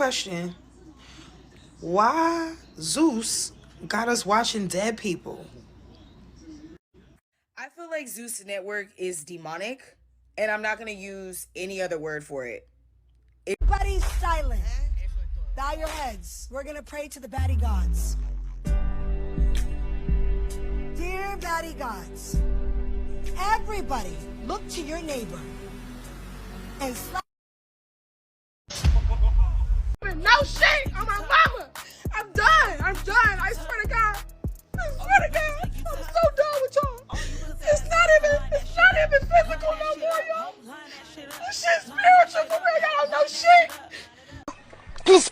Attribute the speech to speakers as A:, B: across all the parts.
A: question. Why ZEUS got us watching dead people?
B: I feel like ZEUS Network is demonic, and I'm not going to use any other word for it.
C: Everybody's silent. Bow your heads. We're going to pray to the baddie gods. Dear baddie gods, everybody look to your neighbor and slap.
D: No shit on my mama. I'm done. I swear to God. I'm so done with y'all. It's not even physical no more, y'all. This shit's spiritual for real. Y'all don't know shit.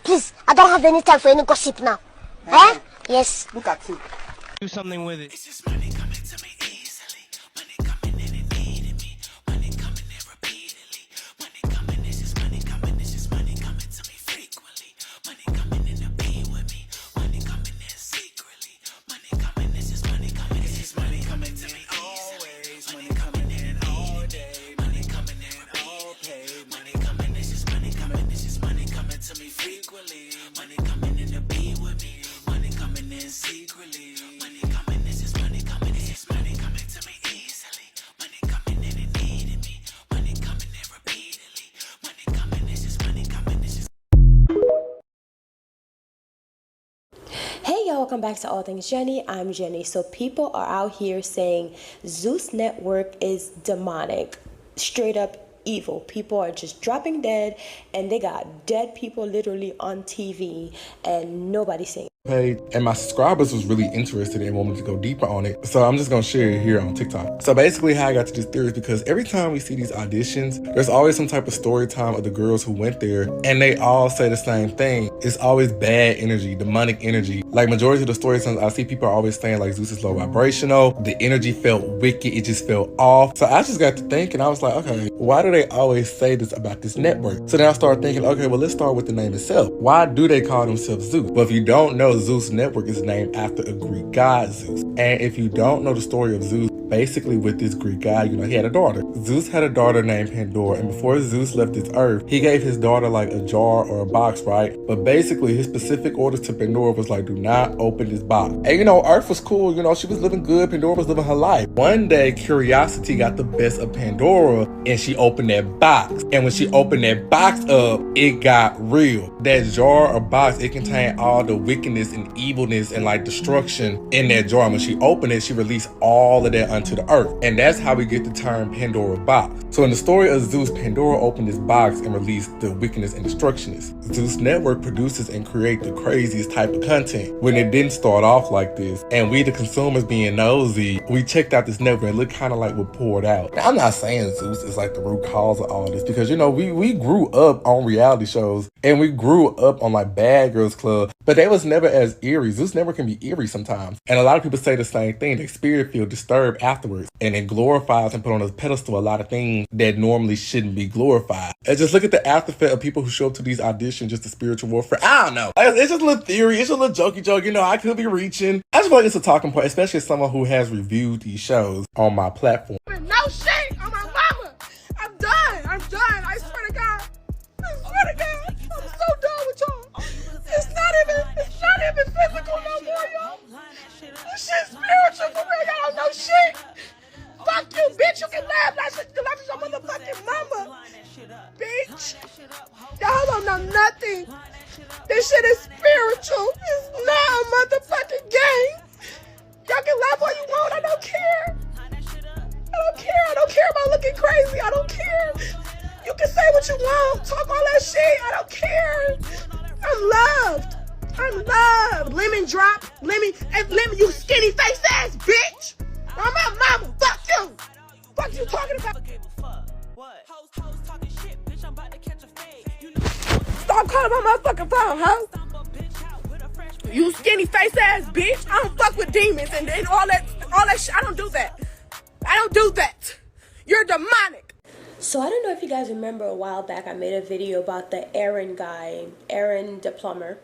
E: Please, I don't have any time for any gossip now. Eh? Yes.
F: Look at you.
G: Do something with it.
H: It's just money coming to me easily. Money coming in and needing me. Money coming in repeatedly. Money coming, it's just money coming. It's just money coming to me frequently. Money coming in to be with me. Money coming in secretly. Money coming, it's just money coming. It's just money coming to me always. Money coming in all day. Money coming in all pay. Money coming, it's just money coming. It's just money coming to me frequently. Money coming in to be with me. Money coming in secretly. Money coming, it's just money coming. It's just money coming to me easily. Money coming in and needing me. Money coming in repeatedly. Money coming, it's just money coming. It's just.
I: Hey y'all, welcome back to All Things Jenny. I'm Jenny. So people are out here saying ZEUS Network is demonic, straight up evil. People are just dropping dead, and they got dead people literally on TV, and nobody's saying.
J: Page, and my subscribers was really interested and wanted to go deeper on it, so I'm just gonna share it here on TikTok. So basically how I got to this theory is because every time we see these auditions, there's always some type of story time of the girls who went there, and they all say the same thing. It's always bad energy, demonic energy. Like majority of the story times I see, people are always saying like ZEUS is low vibrational, the energy felt wicked, it just felt off. So I just got to thinking, I was like, okay, why do they always say this about this network? So then I started thinking, okay, well let's start with the name itself. Why do they call themselves ZEUS? Well, if you don't know, ZEUS Network is named after a Greek god, Zeus. And if you don't know the story of Zeus, basically with this Greek god, he had a daughter. Zeus had a daughter named Pandora, and before Zeus left this earth, he gave his daughter like a jar or a box, right? But basically his specific orders to Pandora was like, do not open this box. And earth was cool, she was living good, Pandora was living her life. One day, curiosity got the best of Pandora, and she opened that box. And when she opened that box up, it got real. That jar or box, it contained all the wickedness and evilness and like destruction in that jar. And when she opened it, she released all of that unto the earth. And that's how we get the term Pandora box. So in the story of Zeus, Pandora opened this box and released the wickedness and destructionist. ZEUS Network produces and creates the craziest type of content. When it didn't start off like this, and we the consumers being nosy, we checked out this network and it looked kind of like what poured out. Now, I'm not saying ZEUS is like the root cause of all this, because we grew up on reality shows and we grew up on like Bad Girls Club, but they was never as eerie. ZEUS Network can be eerie sometimes. And a lot of people say the same thing. Their spirit feel disturbed afterwards. And it glorifies and put on a pedestal a lot of things that normally shouldn't be glorified. And just look at the after effect of people who show up to these auditions just to spiritual warfare. I don't know. It's just a little theory. It's a little jokey joke. I could be reaching. I just feel like it's a talking point, especially as someone who has reviewed these shows on my platform.
D: No shit on my mama. I'm done. I swear to God. I'm so done with y'all. It's not even physical no more, y'all. This shit's spiritual for real. Y'all don't know shit. Fuck you, bitch. You can laugh. You can laugh at your motherfucking mama. Bitch. Y'all don't know nothing. This shit is spiritual. It's not a motherfucking game. Y'all can laugh all you want. I don't care. I don't care about looking crazy. I don't care. You can say what you want. Talk all that shit. I don't care. I'm loved. Lemon drop. Lemon, you skinny face ass bitch. I'm my mama. Fuck you. Fuck you talking about. Stop calling my motherfucking phone, huh? You skinny face ass bitch. I don't fuck with demons and all that shit. I don't do that. You're demonic.
I: So I don't know if you guys remember a while back I made a video about the Aaron guy, Aaron the plumber.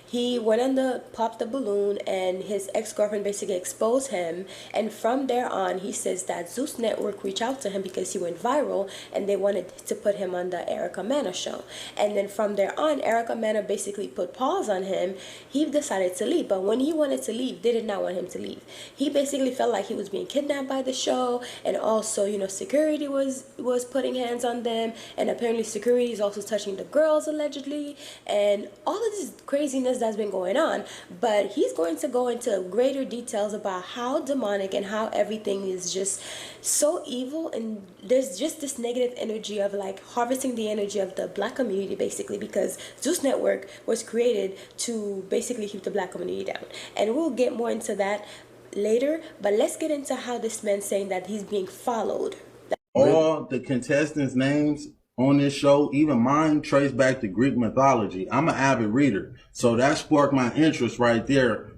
I: He went on the popped the balloon and his ex-girlfriend basically exposed him, and from there on he says that ZEUS Network reached out to him because he went viral and they wanted to put him on the Erica Mena show. And then from there on, Erica Mena basically put pause on him. He decided to leave, but when he wanted to leave, they did not want him to leave. He basically felt like he was being kidnapped by the show, and also, you know, security was putting hands on them, and apparently security is also touching the girls allegedly, and all of this craziness that's been going on. But he's going to go into greater details about how demonic and how everything is just so evil, and there's just this negative energy of like harvesting the energy of the black community basically, because ZEUS Network was created to basically keep the black community down, and we'll get more into that later. But let's get into how this man's saying that he's being followed.
F: All the contestants' names on this show, even mine, trace back to Greek mythology. I'm an avid reader, so that sparked my interest right there.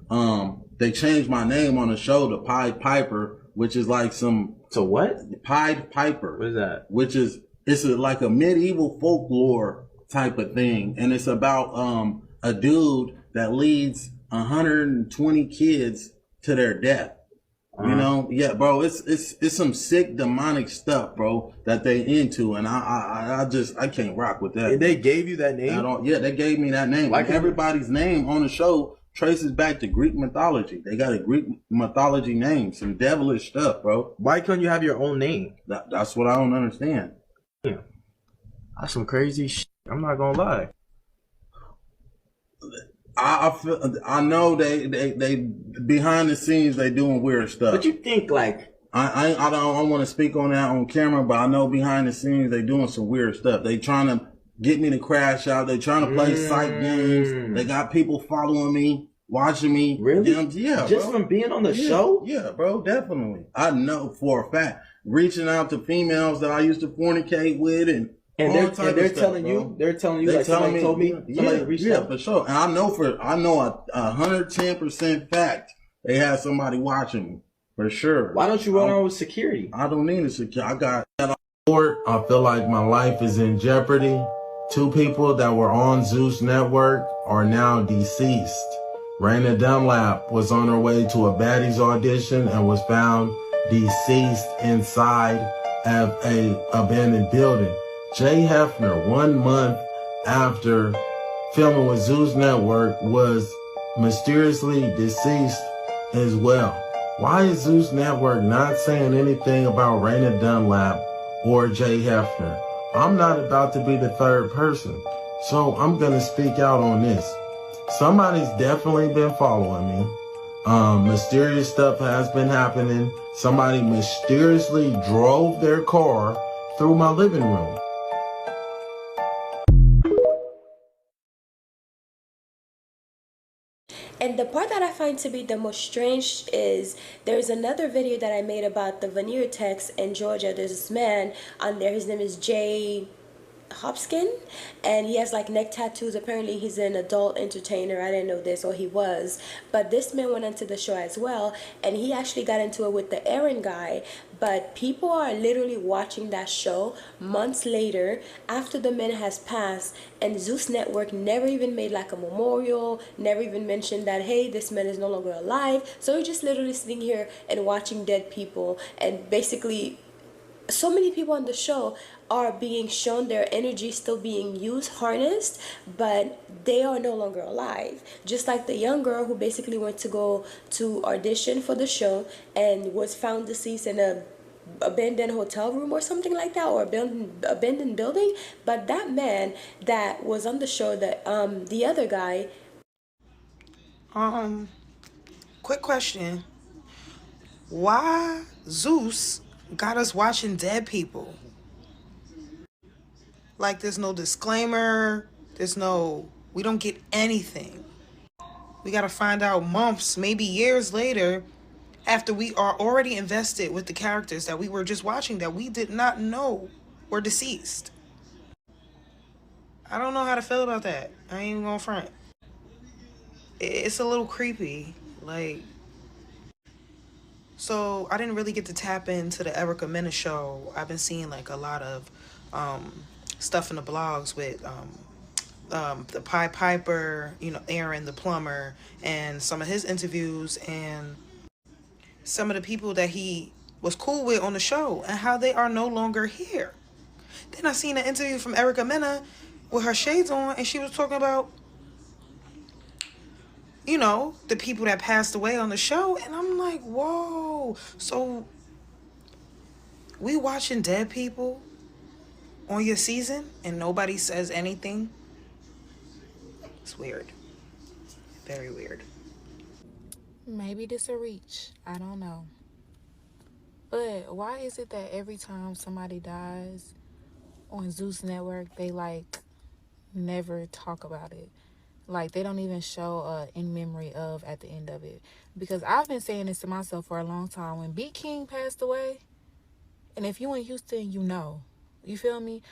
F: They changed my name on the show to Pied Piper, which is like some...
G: To what?
F: Pied Piper.
G: What is that?
F: Which is, like a medieval folklore type of thing, and it's about a dude that leads 120 kids to their death. You know, yeah, bro, it's some sick demonic stuff, bro, that they into, and I can't rock with that.
G: And they gave you that name?
F: Yeah, they gave me that name. Like everybody's name on the show traces back to Greek mythology. They got a Greek mythology name, some devilish stuff, bro.
G: Why couldn't you have your own name?
F: That's what I don't understand.
G: Yeah, that's some crazy shit. I'm not gonna lie.
F: I know they behind the scenes they doing weird stuff.
G: But you think like
F: I don't want to speak on that on camera, but I know behind the scenes they doing some weird stuff. They trying to get me to crash out. They trying to play psych games. They got people following me, watching me.
G: Really?
F: Yeah,
G: just
F: bro.
G: from being on the show?
F: Yeah, bro, definitely. I know for a fact. Reaching out to females that I used to fornicate with and
G: they're
F: stuff,
G: telling
F: bro.
G: you, they're telling you,
F: They
G: like somebody told me, somebody reached out.
F: for sure. And I know 110% fact they had somebody watching me for sure.
G: Why don't you run on with security?
F: I don't need a security. I got support. I feel like my life is in jeopardy. 2 people that were on ZEUS Network are now deceased. Raina Dunlap was on her way to a baddies audition and was found deceased inside of a abandoned building. Jay Hefner, 1 month after filming with ZEUS Network, was mysteriously deceased as well. Why is ZEUS Network not saying anything about Raina Dunlap or Jay Hefner? I'm not about to be the third person, so I'm gonna speak out on this. Somebody's definitely been following me. Mysterious stuff has been happening. Somebody mysteriously drove their car through my living room.
I: And the part that I find to be the most strange is there's another video that I made about the veneer text in Georgia. There's this man on there. His name is Jay Hopskin, and he has like neck tattoos. Apparently he's an adult entertainer. I didn't know this, or he was, but this man went onto the show as well, and he actually got into it with the Aaron guy. But people are literally watching that show months later after the man has passed, and ZEUS Network never even made like a memorial, never even mentioned that, hey, this man is no longer alive. So you're just literally sitting here and watching dead people, and basically so many people on the show are being shown their energy still being used, harnessed, but they are no longer alive. Just like the young girl who basically went to go to audition for the show and was found deceased in a abandoned hotel room or something like that, or abandoned building. But that man that was on the show, the other guy.
A: Quick question. Why ZEUS got us watching dead people? Like, there's no disclaimer, we don't get anything. We gotta find out months, maybe years later, after we are already invested with the characters that we were just watching that we did not know were deceased. I don't know how to feel about that. I ain't even gonna front. It's a little creepy, like. So I didn't really get to tap into the Erica Mena show. I've been seeing like a lot of stuff in the blogs with the Pied Piper, you know, Aaron the plumber, and some of his interviews, and some of the people that he was cool with on the show, and how they are no longer here. Then I seen an interview from Erica Mena with her shades on, and she was talking about, you know, the people that passed away on the show, and I'm like, whoa. So we watching dead people on your season and nobody says anything? It's weird. Very weird.
D: Maybe this a reach. I don't know. But why is it that every time somebody dies on ZEUS Network, they like never talk about it? Like they don't even show in memory of at the end of it. Because I've been saying this to myself for a long time. When B King passed away, and if you in Houston, you know. You feel me?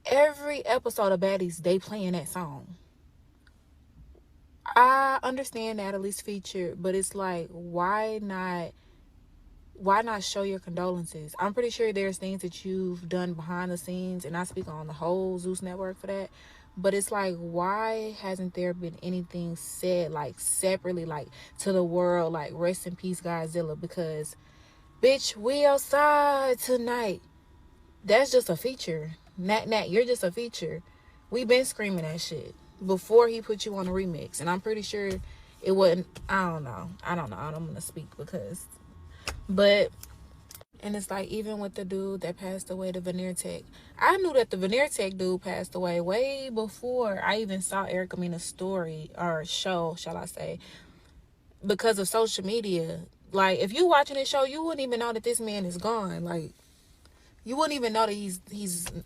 D: Every episode of Baddies, they playing that song. I understand Natalie's featured, but it's like, why not show your condolences? I'm pretty sure there's things that you've done behind the scenes, and I speak on the whole ZEUS Network for that. But it's like, why hasn't there been anything said, like, separately, like, to the world, like, rest in peace, Godzilla? Because, bitch, we outside tonight. That's just a feature. Nat, you're just a feature. We been screaming that shit before he put you on a remix. And I'm pretty sure it wasn't, I don't know. I don't want to speak because, but, and it's like, even with the dude that passed away, the Veneer Tech, I knew that the Veneer Tech dude passed away way before I even saw Erica Mena's story, or show, shall I say, because of social media. Like, if you watching this show, you wouldn't even know that this man is gone. Like, you wouldn't even know that he's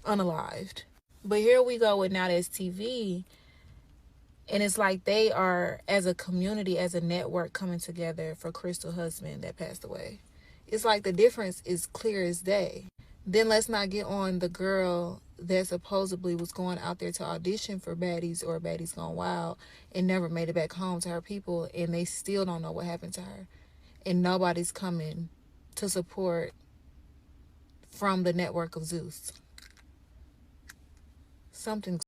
D: unalived. But here we go with Now That's TV. And it's like they are, as a community, as a network, coming together for Crystal Husband that passed away. It's like the difference is clear as day. Then let's not get on the girl that supposedly was going out there to audition for Baddies or Baddies Gone Wild and never made it back home to her people, and they still don't know what happened to her. And nobody's coming to support from the network of ZEUS. Something.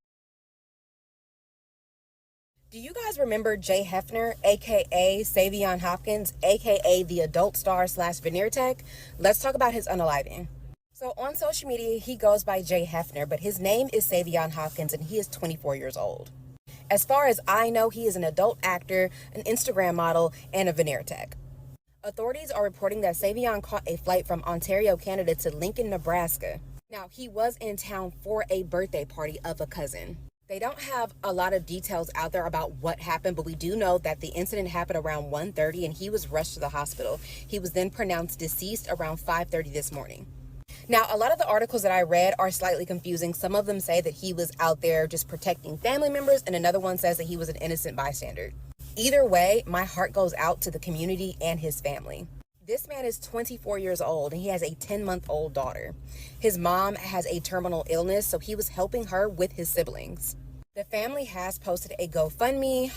B: Do you guys remember Jay Hefner, aka Savion Hopkins, aka the adult star / Veneer Tech? Let's talk about his unaliving. So on social media, he goes by Jay Hefner, but his name is Savion Hopkins, and he is 24 years old. As far as I know, he is an adult actor, an Instagram model, and a Veneer Tech. Authorities are reporting that Savion caught a flight from Ontario, Canada to Lincoln, Nebraska. Now, he was in town for a birthday party of a cousin. They don't have a lot of details out there about what happened, but we do know that the incident happened around 1:30 and he was rushed to the hospital. He was then pronounced deceased around 5:30 this morning. Now, a lot of the articles that I read are slightly confusing. Some of them say that he was out there just protecting family members, and another one says that he was an innocent bystander. Either way, my heart goes out to the community and his family. This man is 24 years old and he has a 10-month-old daughter. His mom has a terminal illness, so he was helping her with his siblings. The family has posted a GoFundMe,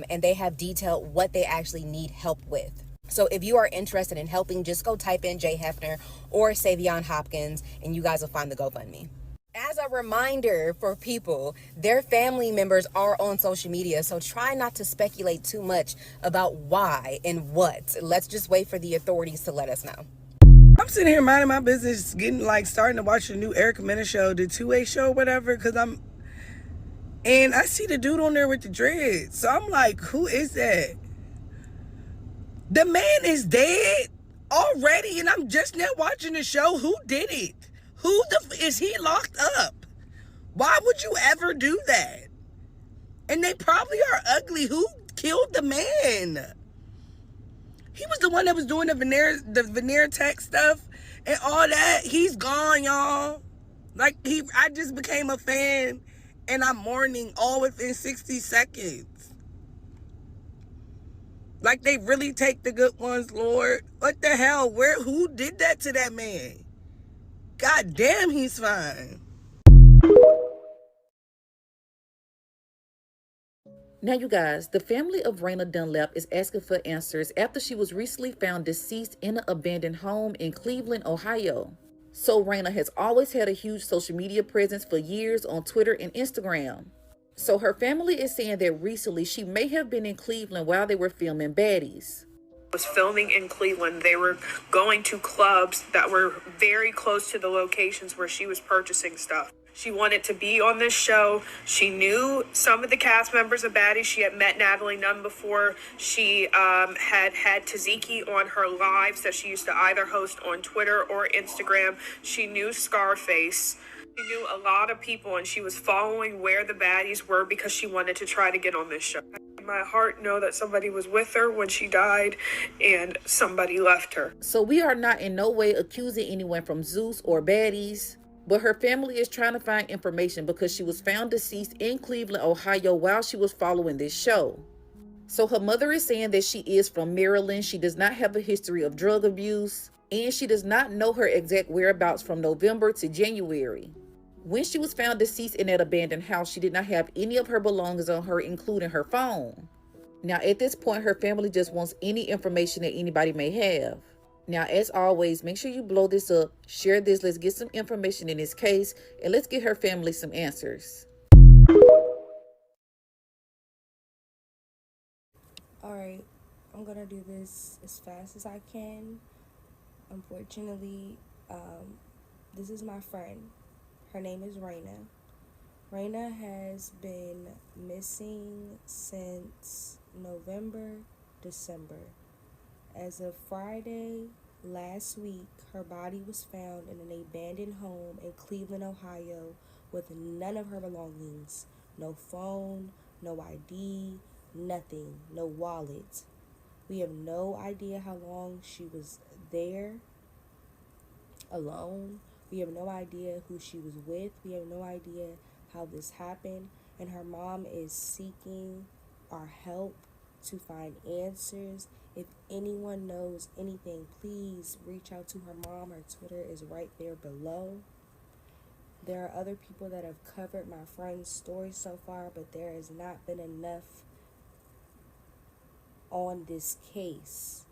B: and they have detailed what they actually need help with. So if you are interested in helping, just go type in Jay Hefner or Savion Hopkins and you guys will find the GoFundMe. As a reminder for people, their family members are on social media, so try not to speculate too much about why and what. Let's just wait for the authorities to let us know.
K: I'm sitting here minding my business, starting to watch the new Erica Mena show, the 2A show, whatever, and I see the dude on there with the dreads. So I'm like, who is that? The man is dead already, and I'm just now watching the show. Who did it? Is he locked up? Why would you ever do that? And they probably are ugly. Who killed the man? He was the one that was doing the Veneer Tech stuff and all that. He's gone, y'all. I just became a fan, and I'm mourning all within 60 seconds. Like, they really take the good ones, Lord. What the hell? Who did that to that man? God damn, he's fine.
L: Now, you guys, the family of Raina Dunlap is asking for answers after she was recently found deceased in an abandoned home in Cleveland, Ohio. So Raina has always had a huge social media presence for years on Twitter and Instagram. So her family is saying that recently she may have been in Cleveland while they were filming Baddies.
M: Was filming in Cleveland. They were going to clubs that were very close to the locations where she was purchasing stuff. She wanted to be on this show. She knew some of the cast members of Baddies. She had met Natalie Nunn before. She had Taziki on her lives that she used to either host on Twitter or Instagram. She knew Scarface. She knew a lot of people, and she was following where the baddies were because she wanted to try to get on this show. My heart know that somebody was with her when she died and somebody left her.
L: So we are not in no way accusing anyone from ZEUS or Baddies, but her family is trying to find information because she was found deceased in Cleveland, Ohio while she was following this show. So her mother is saying that she is from Maryland. She does not have a history of drug abuse, and she does not know her exact whereabouts from November to January. When she was found deceased in that abandoned house, she did not have any of her belongings on her, including her phone. Now, at this point, her family just wants any information that anybody may have. Now, as always, make sure you blow this up, share this, let's get some information in this case, and let's get her family some answers.
N: Alright, I'm gonna do this as fast as I can. Unfortunately, this is my friend. Her name is Raina. Raina has been missing since November, December. As of Friday last week, her body was found in an abandoned home in Cleveland, Ohio, with none of her belongings. No phone, no ID, nothing, no wallet. We have no idea how long she was there alone. We have no idea who she was with. We have no idea how this happened. And her mom is seeking our help to find answers. If anyone knows anything, please reach out to her mom. Her Twitter is right there below. There are other people that have covered my friend's story so far, but there has not been enough on this case.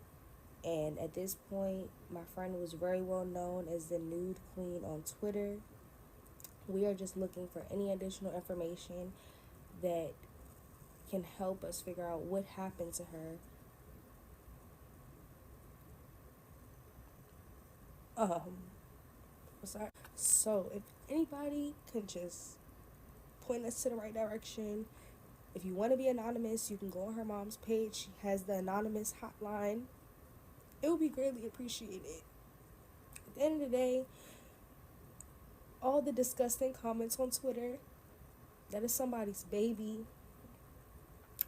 N: And at this point, my friend was very well known as the Nude Queen on Twitter. We are just looking for any additional information that can help us figure out what happened to her. Sorry. So if anybody could just point us to the right direction. If you want to be anonymous, you can go on her mom's page. She has the anonymous hotline. It would be greatly appreciated. At the end of the day, all the disgusting comments on Twitter, that is somebody's baby.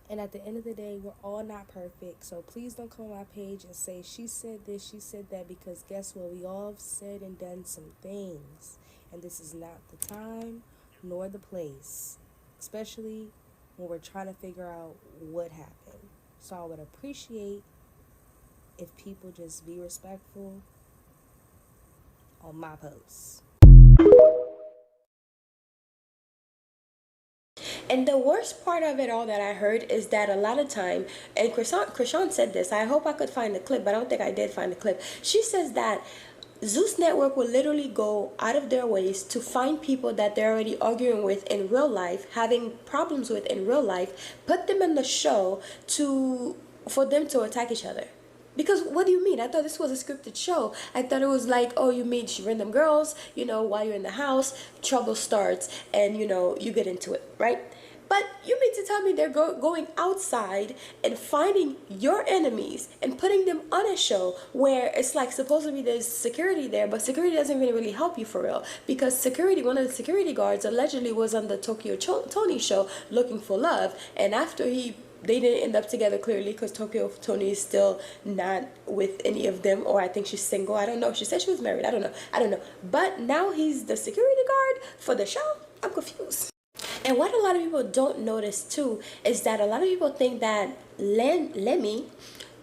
N: And at the end of the day, we're all not perfect. So please don't come on my page and say, she said this, she said that, because guess what? We all have said and done some things. And this is not the time nor the place, especially when we're trying to figure out what happened. So I would appreciate if people just be respectful on my posts.
I: And the worst part of it all that I heard is that a lot of time, and Krishan said this, I hope I could find the clip, but I don't think I did find the clip. She says that ZEUS Network will literally go out of their ways to find people that they're already arguing with in real life, having problems with in real life, put them in the show for them to attack each other. Because what do you mean? I thought this was a scripted show. I thought it was like, oh, you meet random girls, while you're in the house, trouble starts, and, you get into it, right? But you mean to tell me they're going outside and finding your enemies and putting them on a show where it's like supposedly there's security there, but security doesn't really help you for real, because one of the security guards allegedly was on the Tokyo Tony show looking for love, and after they didn't end up together, clearly, because Tokyo Tony is still not with any of them, or I think she's single. I don't know. She said she was married. I don't know. But now he's the security guard for the show. I'm confused. And what a lot of people don't notice too is that a lot of people think that Lemmy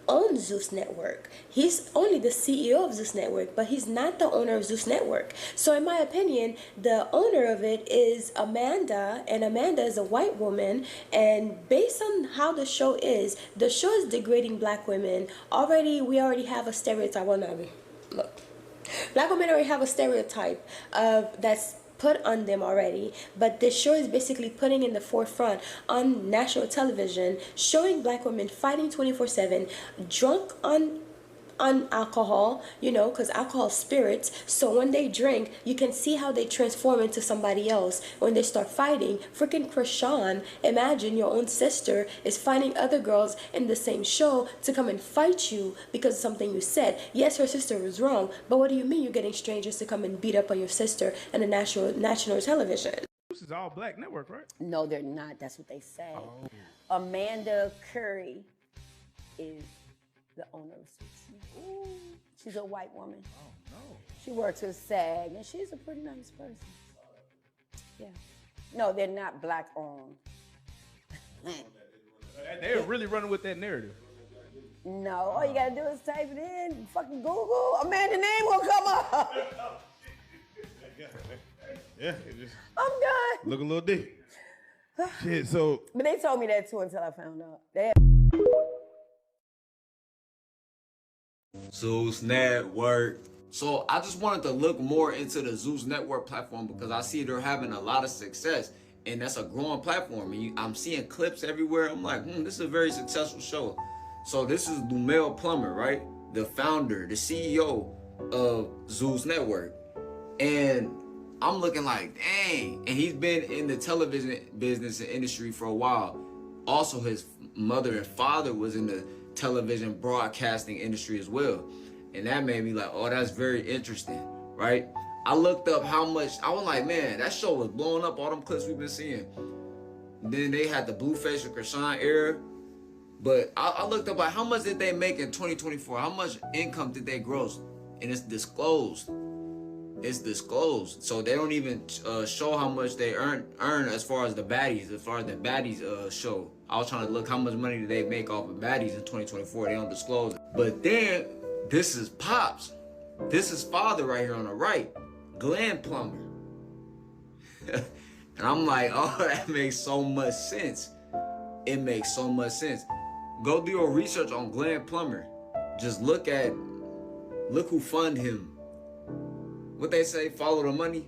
I: owns ZEUS Network. He's only the CEO of ZEUS Network, but he's not the owner of ZEUS Network. So in my opinion, the owner of it is Amanda, and Amanda is a white woman, and based on how the show is degrading black women. We already have a stereotype. Well, no, look, Black women already have a stereotype of that's put on them already, but this show is basically putting in the forefront on national television, showing black women fighting 24/7, drunk on alcohol, you know, because alcohol is spirits. So when they drink, you can see how they transform into somebody else when they start fighting. Freaking Krishan, imagine your own sister is finding other girls in the same show to come and fight you because of something you said. Yes, her sister was wrong, but what do you mean you're getting strangers to come and beat up on your sister on a national television?
O: This is all black network, right?
P: No, they're not. That's what they say. Amanda Curry is the owner of ZEUS. She's a white woman.
O: Oh, no.
P: She works with SAG, and she's a pretty nice person. Yeah. No, they're not black owned.
O: They're really running with that narrative.
P: No, all you gotta do is type it in, fucking Google, Amanda name will come up.
O: Yeah, it just
P: I'm done.
O: look a little deep. Shit, so.
P: But they told me that too until I found out.
Q: ZEUS Network. So I just wanted to look more into the ZEUS Network platform because I see they're having a lot of success and that's a growing platform. And I'm seeing clips everywhere. I'm like, this is a very successful show. So this is Lumel Plummer, right? The founder, the CEO of ZEUS Network. And I'm looking like, dang. And he's been in the television business and industry for a while. Also, his mother and father was in the television broadcasting industry as well. And that made me like, oh, that's very interesting, right? I looked up how much, I was like, man, that show was blowing up, all them clips we've been seeing. Then they had the Blueface and Krishan era. But I looked up like how much did they make in 2024? How much income did they gross? And it's disclosed. It's disclosed. So they don't even show how much they earn as far as the baddies show. I was trying to look how much money did they make off of baddies in 2024. They don't disclose it. But then this is Pops. This is father right here on the right, Glenn Plummer. And I'm like, oh, that makes so much sense. It makes so much sense. Go do your research on Glenn Plummer. Just look who fund him. What they say, follow the money.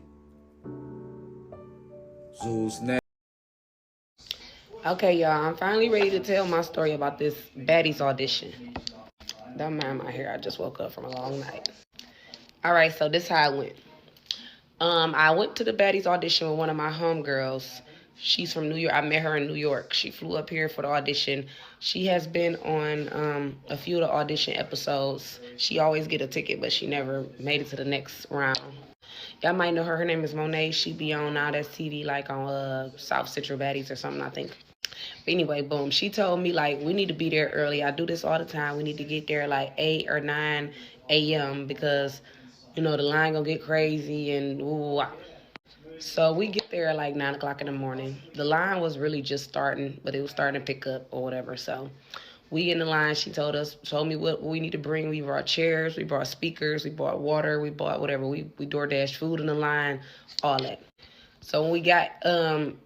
Q: ZEUS Network.
B: Okay, y'all, I'm finally ready to tell my story about this baddies audition. Don't mind my hair, I just woke up from a long night. All right, so this is how it went. I went to the baddies audition with one of my homegirls. She's from New York. I met her in New York. She flew up here for the audition. She has been on a few of the audition episodes. She always get a ticket, but she never made it to the next round. Y'all might know her. Her name is Monet. She be on Now That's TV, like on South Central Baddies or something, I think. But anyway, boom. She told me, like, we need to be there early. I do this all the time. We need to get there like 8 or 9 a.m. because, you know, the line gonna get crazy and ooh. So we get there at like 9 o'clock in the morning. The line was really just starting, but it was starting to pick up or whatever. So we in the line, she told me what we need to bring. We brought chairs, we brought speakers, we bought water, we bought whatever. We DoorDash food in the line, all that. So when we got in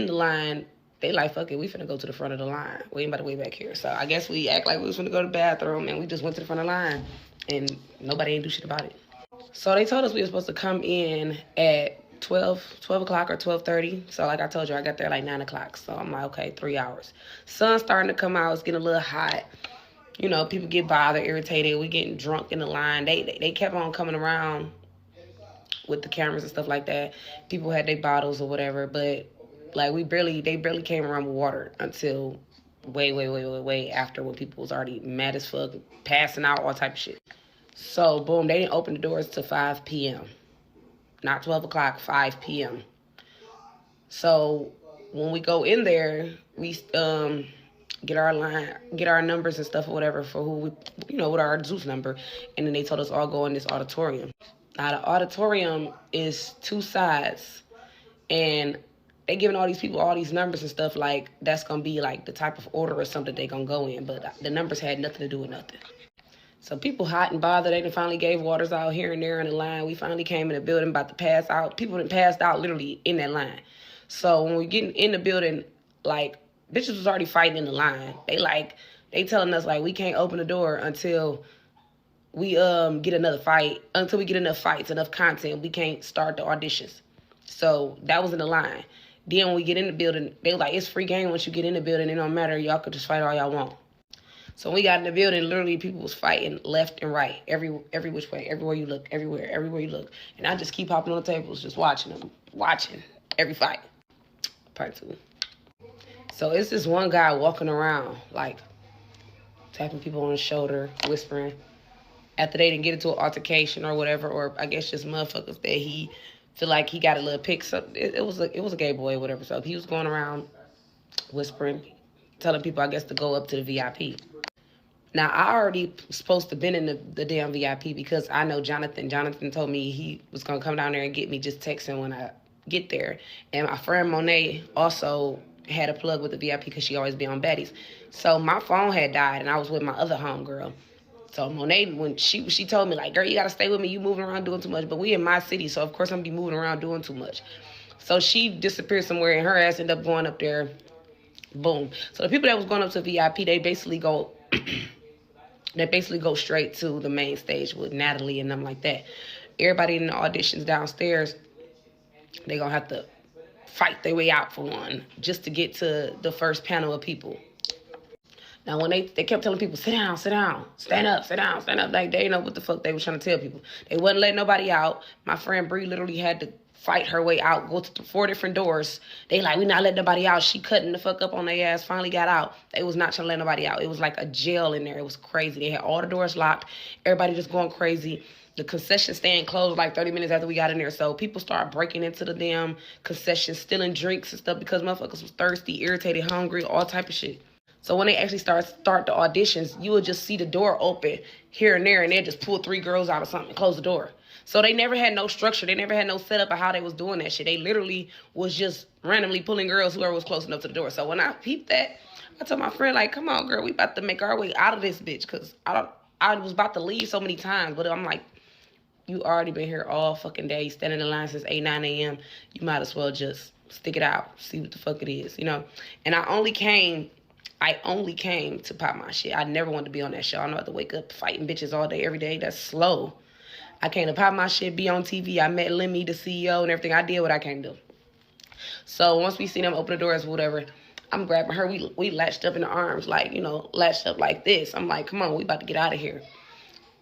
B: the line, they like, fuck it, we finna go to the front of the line. We ain't about to wait back here. So I guess we act like we was finna go to the bathroom and we just went to the front of the line and nobody ain't do shit about it. So they told us we were supposed to come in at 12 o'clock or 12:30. So like I told you, I got there like 9 o'clock. So I'm like, okay, 3 hours. Sun's starting to come out. It's getting a little hot. You know, people get bothered, irritated. We getting drunk in the line. They kept on coming around with the cameras and stuff like that. People had their bottles or whatever. But like they barely came around with water until way after when people was already mad as fuck, passing out, all type of shit. So boom, they didn't open the doors till 5 p.m. Not 12 o'clock, 5 p.m. So when we go in there, we get our numbers and stuff or whatever for who we, you know, with our ZEUS number. And then they told us all go in this auditorium. Now the auditorium is 2 sides. And they giving all these people all these numbers and stuff like that's going to be like the type of order or something they going to go in. But the numbers had nothing to do with nothing. So people hot and bothered. They finally gave waters out here and there in the line. We finally came in the building about to pass out. People done passed out literally in that line. So when we get in the building, like, bitches was already fighting in the line. They telling us, like, we can't open the door until
R: we get another fight. Until we get enough fights, enough content, we can't start the auditions. So that was in the line. Then when we get in the building, they were like, it's free game once you get in the building. It don't matter. Y'all could just fight all y'all want. So when we got in the building, literally people was fighting left and right, every which way, everywhere you look, everywhere you look. And I just keep hopping on the tables, just watching them, watching every fight. Part 2. So it's this one guy walking around, like, tapping people on the shoulder, whispering. After they didn't get into an altercation or whatever, or I guess just motherfuckers that he feel like he got a little pick. So it was a gay boy or whatever. So he was going around whispering, telling people, I guess, to go up to the VIP. Now, I already was supposed to been in the damn VIP because I know Jonathan. Jonathan told me he was going to come down there and get me, just texting when I get there. And my friend Monet also had a plug with the VIP because she always be on baddies. So my phone had died and I was with my other homegirl. So Monet, when she told me, like, girl, you got to stay with me. You moving around doing too much. But we in my city, so of course I'm going to be moving around doing too much. So she disappeared somewhere and her ass ended up going up there. Boom. So the people that was going up to VIP, they basically go straight to the main stage with Natalie and them like that. Everybody in the auditions downstairs, they gonna have to fight their way out for one, just to get to the first panel of people. Now, when they kept telling people, sit down, stand up, sit down, like they didn't know what the fuck they was trying to tell people. They wasn't letting nobody out. My friend Bree literally had to fight her way out, go to 4 different doors. They like, we not letting nobody out. She cutting the fuck up on their ass, finally got out. They was not trying to let nobody out. It was like a jail in there. It was crazy. They had all the doors locked. Everybody just going crazy. The concession stand closed like 30 minutes after we got in there. So people start breaking into the damn concession, stealing drinks and stuff because motherfuckers was thirsty, irritated, hungry, all type of shit. So when they actually start the auditions, you would just see the door open here and there, and they just pull 3 girls out or something and close the door. So they never had no structure. They never had no setup of how they was doing that shit. They literally was just randomly pulling girls, whoever was close enough to the door. So when I peeped that, I told my friend, like, come on, girl, we about to make our way out of this bitch. Because I was about to leave so many times, but I'm like, you already been here all fucking day, standing in line since 8, 9 a.m. You might as well just stick it out, see what the fuck it is, you know? And I only came to pop my shit. I never wanted to be on that show. I don't have to wake up fighting bitches all day, every day. That's slow. I came to pop my shit, be on TV. I met Lemmy, the CEO, and everything. I did what I came to do. So once we see them open the doors, whatever, I'm grabbing her. We latched up in the arms, like, you know, latched up like this. I'm like, come on, we about to get out of here.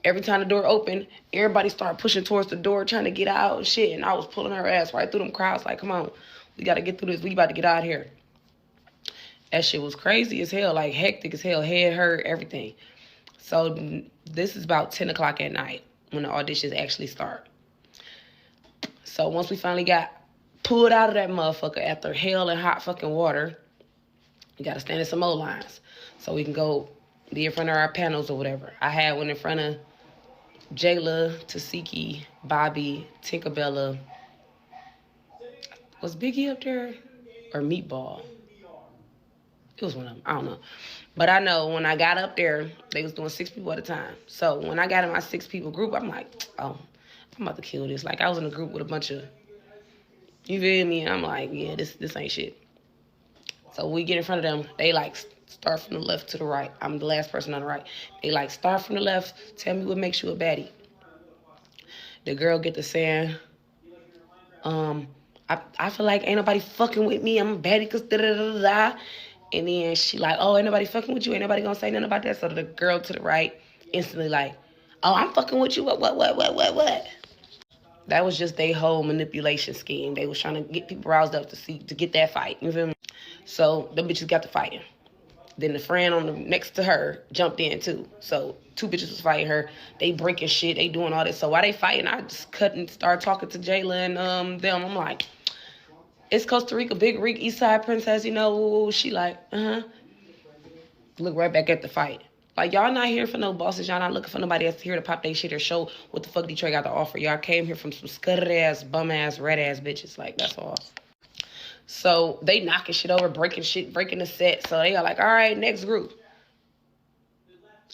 R: Every time the door opened, everybody started pushing towards the door, trying to get out and shit. And I was pulling her ass right through them crowds, like, come on, we got to get through this. We about to get out of here. That shit was crazy as hell, like hectic as hell, head hurt, everything. So this is about 10 o'clock at night when the auditions actually start. So once we finally got pulled out of that motherfucker after hell and hot fucking water, we got to stand in some more lines so we can go be in front of our panels or whatever. I had one in front of Jayla, Tasiki, Bobby, Tinkerbella. Was Biggie up there? Or Meatball? It was one of them. I don't know. But I know when I got up there, they was doing 6 people at a time. So when I got in my 6 people group, I'm like, oh, I'm about to kill this. Like, I was in a group with a bunch of, you feel me? And I'm like, yeah, this ain't shit. So we get in front of them. They like start from the left to the right. I'm the last person on the right. They like start from the left. Tell me what makes you a baddie. The girl get to saying, I feel like ain't nobody fucking with me. I'm a baddie because da-da-da-da-da. And then she like, oh, ain't nobody fucking with you. Ain't nobody gonna say nothing about that. So the girl to the right instantly like, oh, I'm fucking with you. What? That was just their whole manipulation scheme. They was trying to get people roused up to get that fight. You feel me? So them bitches got to fighting. Then the friend on the next to her jumped in too. So 2 bitches was fighting her. They breaking shit. They doing all this. So while they fighting, I just cut and start talking to Jayla and them. I'm like, it's Costa Rica, Big Rick, Eastside Princess, you know. She like, Look right back at the fight. Like, y'all not here for no bosses. Y'all not looking for nobody else here to pop their shit or show what the fuck Detroit got to offer. Y'all came here from some scuttered-ass, bum-ass, red-ass bitches. Like, that's all. So they knocking shit over, breaking shit, breaking the set. So they are like, all right, next group.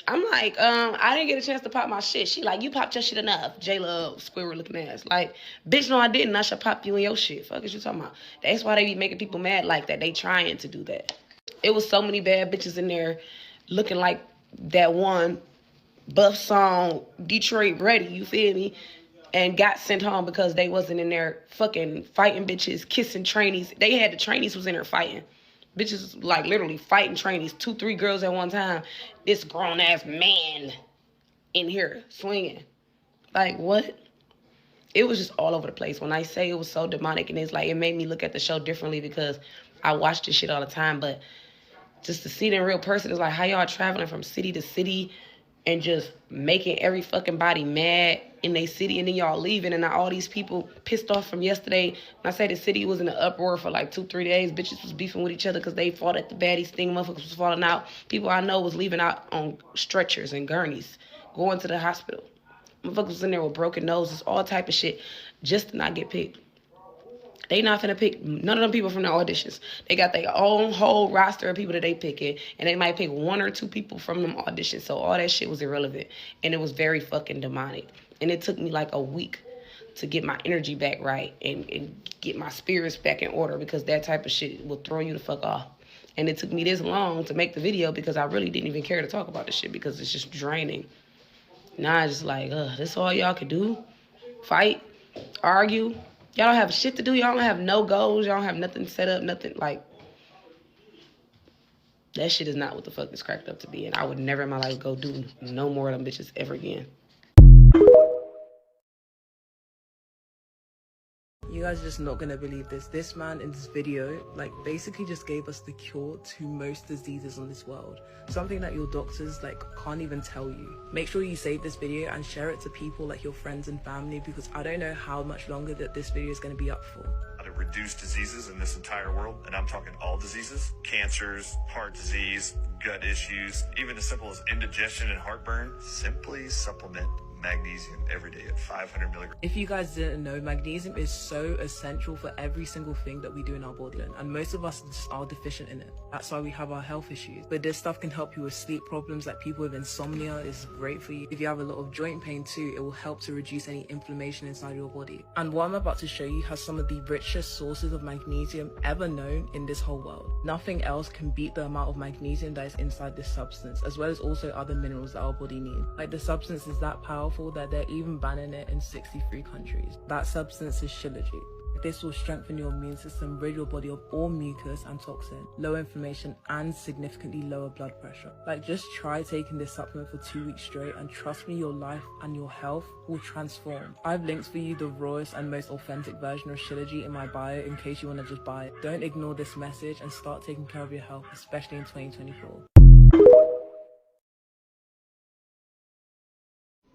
R: I'm like, I didn't get a chance to pop my shit. She like, you popped your shit enough. J-Love, squirrel looking ass. Like, bitch, no, I didn't. I should pop you in your shit. Fuck is you talking about? That's why they be making people mad like that. They trying to do that. It was so many bad bitches in there looking like that one Buff Song, Detroit Ready, you feel me? And got sent home because they wasn't in there fucking fighting bitches, kissing trainees. They had the trainees was in there fighting. Bitches like literally fighting trainees, 2-3 girls at one time. This grown ass man in here swinging. Like what? It was just all over the place. When I say it was so demonic, and it's like it made me look at the show differently because I watch this shit all the time. But just to see it in real person, it's like how y'all traveling from city to city and just making every fucking body mad in their city, and then y'all leaving, and now all these people pissed off from yesterday. And I say the city was in an uproar for like 2-3 days. Bitches was beefing with each other because they fought at the baddies thing. Motherfuckers was falling out. People I know was leaving out on stretchers and gurneys, going to the hospital. Motherfuckers was in there with broken noses, all type of shit, just to not get picked. They not finna pick none of them people from the auditions. They got their own whole roster of people that they picking, and they might pick 1 or 2 people from them auditions. So all that shit was irrelevant, and it was very fucking demonic. And it took me like a week to get my energy back right and get my spirits back in order, because that type of shit will throw you the fuck off. And it took me this long to make the video because I really didn't even care to talk about this shit because it's just draining. Now I just like, this all y'all could do? Fight? Argue? Y'all don't have shit to do. Y'all don't have no goals. Y'all don't have nothing set up, nothing. Like, that shit is not what the fuck it's cracked up to be. And I would never in my life go do no more of them bitches ever again.
K: You guys are just not gonna believe this. This man in this video, like, basically just gave us the cure to most diseases on this world. Something that your doctors, like, can't even tell you. Make sure you save this video and share it to people like your friends and family, because I don't know how much longer that this video is gonna be up for.
S: To reduce diseases in this entire world, and I'm talking all diseases, cancers, heart disease, gut issues, even as simple as indigestion and heartburn. Simply supplement magnesium every day at 500 milligrams.
K: If you guys didn't know, magnesium is so essential for every single thing that we do in our body, and most of us just are deficient in it. That's why we have our health issues. But this stuff can help you with sleep problems, like people with insomnia. It's great for you. If you have a lot of joint pain too, it will help to reduce any inflammation inside your body. And what I'm about to show you has some of the richest sources of magnesium ever known in this whole world. Nothing else can beat the amount of magnesium that is inside this substance, as well as also other minerals that our body needs. Like, the substance is that powerful that they're even banning it in 63 countries. That substance is Shilajit. This will strengthen your immune system, rid your body of all mucus and toxin, lower inflammation, and significantly lower blood pressure. Like, just try taking this supplement for 2 weeks straight, and trust me, your life and your health will transform. I've linked for you the rawest and most authentic version of Shilajit in my bio in case you want to just buy it. Don't ignore this message and start taking care of your health, especially in 2024.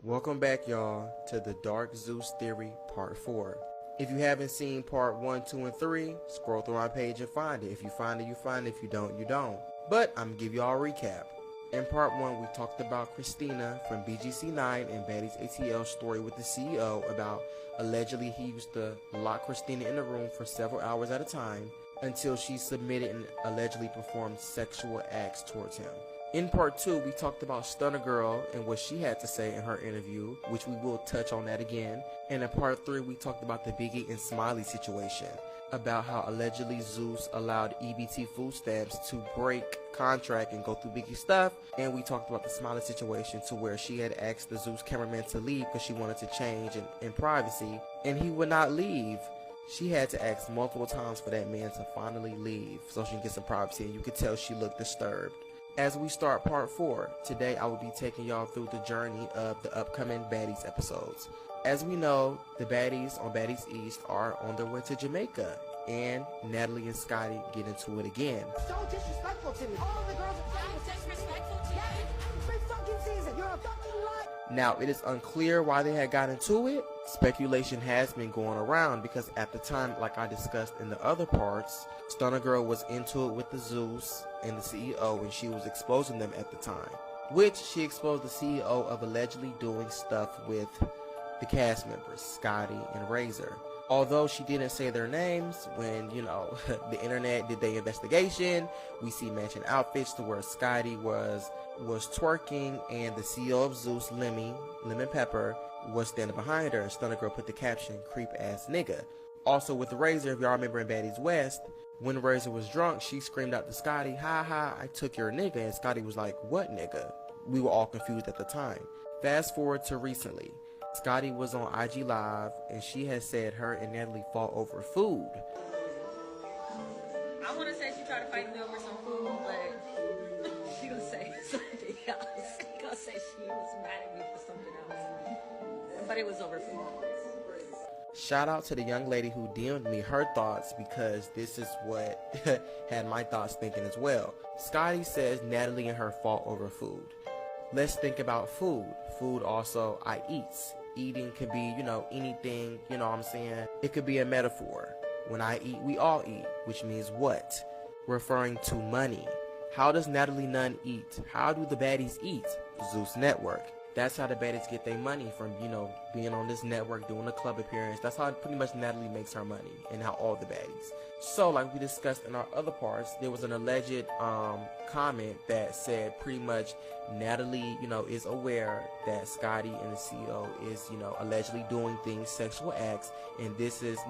G: Welcome back, y'all, to the Dark Zeus Theory Part 4. If you haven't seen Part 1, 2, and 3, scroll through my page and find it. If you find it, you find it. If you don't, you don't. But I'm going to give y'all a recap. In Part 1, we talked about Christina from BGC9 and Baddies ATL's story with the CEO about allegedly he used to lock Christina in a room for several hours at a time until she submitted and allegedly performed sexual acts towards him. In Part 2, we talked about Stunner Girl and what she had to say in her interview, which we will touch on that again. And in Part 3, we talked about the Biggie and Smiley situation, about how allegedly Zeus allowed EBT food stamps to break contract and go through Biggie's stuff. And we talked about the Smiley situation, to where she had asked the Zeus cameraman to leave because she wanted to change in privacy, and he would not leave. She had to ask multiple times for that man to finally leave so she can get some privacy, and you could tell she looked disturbed. As we start Part 4, today I will be taking y'all through the journey of the upcoming Baddies episodes. As we know, the Baddies on Baddies East are on their way to Jamaica, and Natalie and Scotty get into it again.
C: So disrespectful to me. All the girls are disrespectful to you. Every fucking season, you're a fucking lie.
G: Now, it is unclear why they had got into it. Speculation has been going around because at the time, like I discussed in the other parts, Stunner Girl was into it with the Zeus and the CEO, and she was exposing them at the time. Which she exposed the CEO of allegedly doing stuff with the cast members, Scotty and Razor. Although she didn't say their names, when, you know, the internet did their investigation, we see matching outfits to where Scotty was twerking, and the CEO of Zeus, Lemon Pepper, was standing behind her, and Stunner Girl put the caption, "creep ass nigga." Also with Razor, if y'all remember in Baddies West, when Razor was drunk, she screamed out to Scotty, "Ha ha, I took your nigga," and Scotty was like, "What nigga?" We were all confused at the time. Fast forward to recently. Scotty was on IG Live and she has said her and Natalie fought over food.
P: I want to say she tried to fight me over some food, but she gonna say something else. She gonna say she was mad at me for something else. But it was over food.
G: Shout out to the young lady who DM'd me her thoughts, because this is what had my thoughts thinking as well. Scotty says Natalie and her fought over food. Let's think about food. Food also, I eats. Eating could be, anything, you know what I'm saying? It could be a metaphor. When I eat, we all eat, which means what? Referring to money. How does Natalie Nunn eat? How do the baddies eat? ZEUS Network. That's how the baddies get their money, from, being on this network, doing a club appearance. That's how pretty much Natalie makes her money, and how all the baddies. So, like we discussed in our other parts, there was an alleged comment that said pretty much Natalie, is aware that Scotty and the CEO is, allegedly doing things, sexual acts, and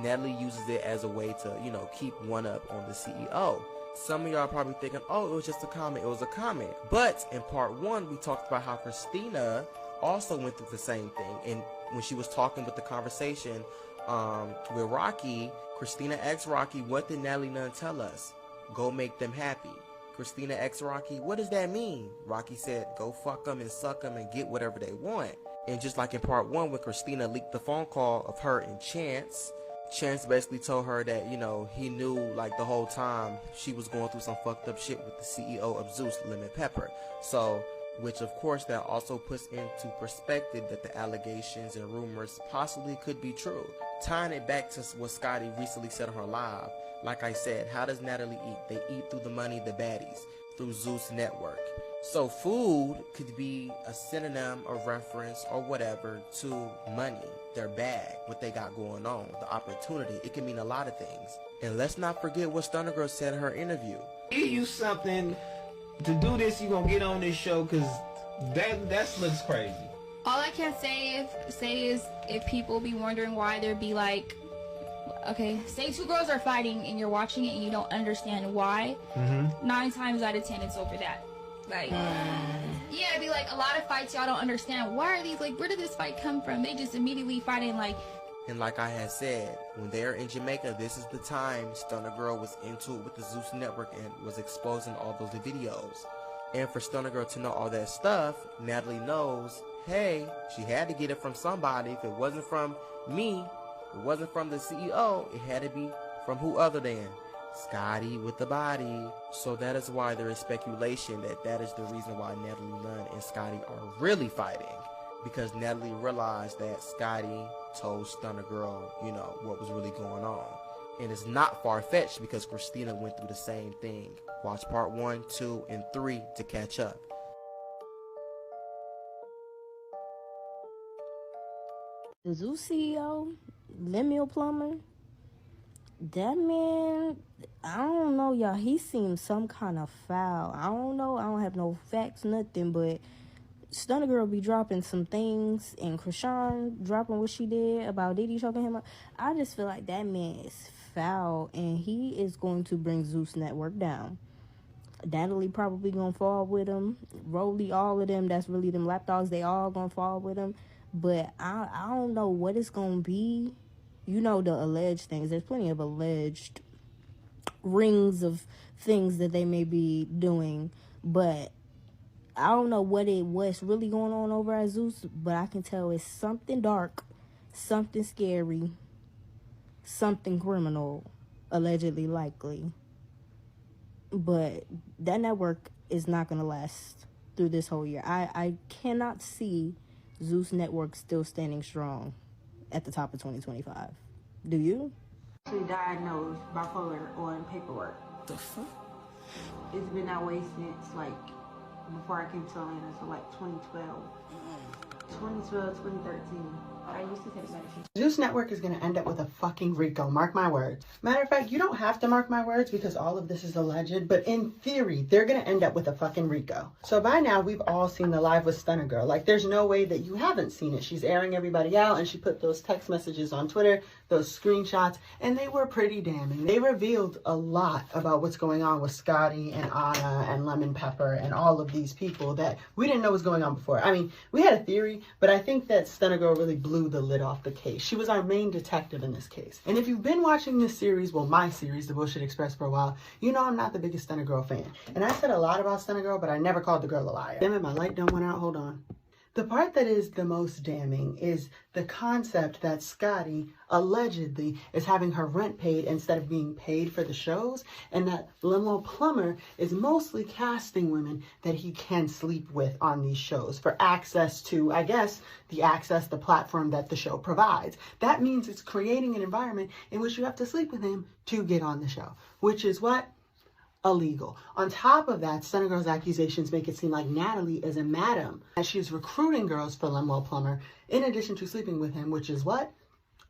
G: Natalie uses it as a way to, keep one up on the CEO. Some of y'all are probably thinking, oh, it was just a comment. It was a comment. But in part 1, we talked about how Christina also went through the same thing. And when she was talking with the conversation with Rocky, Christina asked Rocky, what did Natalie Nunn tell us? Go make them happy. Christina asked Rocky, what does that mean? Rocky said, go fuck them and suck them and get whatever they want. And just like in part 1, when Christina leaked the phone call of her and Chance basically told her that, he knew like the whole time she was going through some fucked up shit with the CEO of ZEUS, Lemon Pepper. So, which of course that also puts into perspective that the allegations and rumors possibly could be true. Tying it back to what Scotty recently said on her live, like I said, how does Natalie eat? They eat through the money, the baddies, through ZEUS Network. So food could be a synonym or reference or whatever to money, their bag, what they got going on, the opportunity. It can mean a lot of things. And let's not forget what Stunner Girl said in her interview.
T: Give you something to do this, you gonna get on this show, because that looks crazy.
U: All I can say is if people be wondering why there'd be like, okay, say 2 girls are fighting and you're watching it and you don't understand why, 9 times out of 10 it's over that. Like, yeah, it'd be like a lot of fights y'all don't understand. Why are these, like, where did this fight come from? They just immediately fighting like.
G: And like I had said, when they're in Jamaica, this is the time Stunner Girl was into it with the ZEUS Network and was exposing all those videos. And for Stunner Girl to know all that stuff, Natalie knows, hey, she had to get it from somebody. If it wasn't from me, it wasn't from the CEO, it had to be from who other than Scotty with the body. So that is why there is speculation that is the reason why Natalie Nunn and Scotty are really fighting. Because Natalie realized that Scotty told Stunner Girl, what was really going on. And it's not far-fetched because Christina went through the same thing. Watch part 1, 2, and 3 to catch up.
V: The ZEUS CEO, Lemuel Plummer, that man, I don't know, y'all. He seems some kind of foul. I don't know. I don't have no facts, nothing, but Stunner Girl be dropping some things, and Krishan dropping what she did about Diddy choking him up. I just feel like that man is foul, and he is going to bring ZEUS Network down. Natalie probably gonna fall with him. Rolly, all of them, that's really them lapdogs, they all gonna fall with him. But I don't know what it's gonna be. The alleged things. There's plenty of alleged rings of things that they may be doing, but I don't know what's really going on over at ZEUS, but I can tell it's something dark, something scary, something criminal, allegedly, likely. But that network is not going to last through this whole year. I cannot see ZEUS Network still standing strong at the top of 2025. Do you?
W: Actually diagnosed bipolar on paperwork.
T: The fuck?
W: It's been that way since before I came to Atlanta, so 2012. 2012, 2013.
P: I used to take medication.
E: ZEUS Network is going to end up with a fucking RICO, mark my words. Matter of fact, you don't have to mark my words because all of this is alleged, but in theory, they're going to end up with a fucking RICO. So by now, we've all seen the Live with Stunner Girl. Like, there's no way that you haven't seen it. She's airing everybody out, and she put those text messages on Twitter, those screenshots, and they were pretty damning. They revealed a lot about what's going on with Scotty and Anna and Lemon Pepper and all of these people that we didn't know was going on before. I mean, we had a theory, but I think that Stunner Girl really blew the lid off the case. She was our main detective in this case. And if you've been watching this series, well, my series, The Bullshit Express, for a while, you know I'm not the biggest Stunner Girl fan. And I said a lot about Stunner Girl, but I never called the girl a liar. Damn it, my light done went out. Hold on. The part that is the most damning is the concept that Scotty allegedly is having her rent paid instead of being paid for the shows, and that Lemuel Plummer is mostly casting women that he can sleep with on these shows for access to, I guess, the platform that the show provides. That means it's creating an environment in which you have to sleep with him to get on the show, which is what? Illegal. On top of that, Stunner Girl's accusations make it seem like Natalie is a madam, that she is recruiting girls for Lemuel Plummer in addition to sleeping with him, which is what?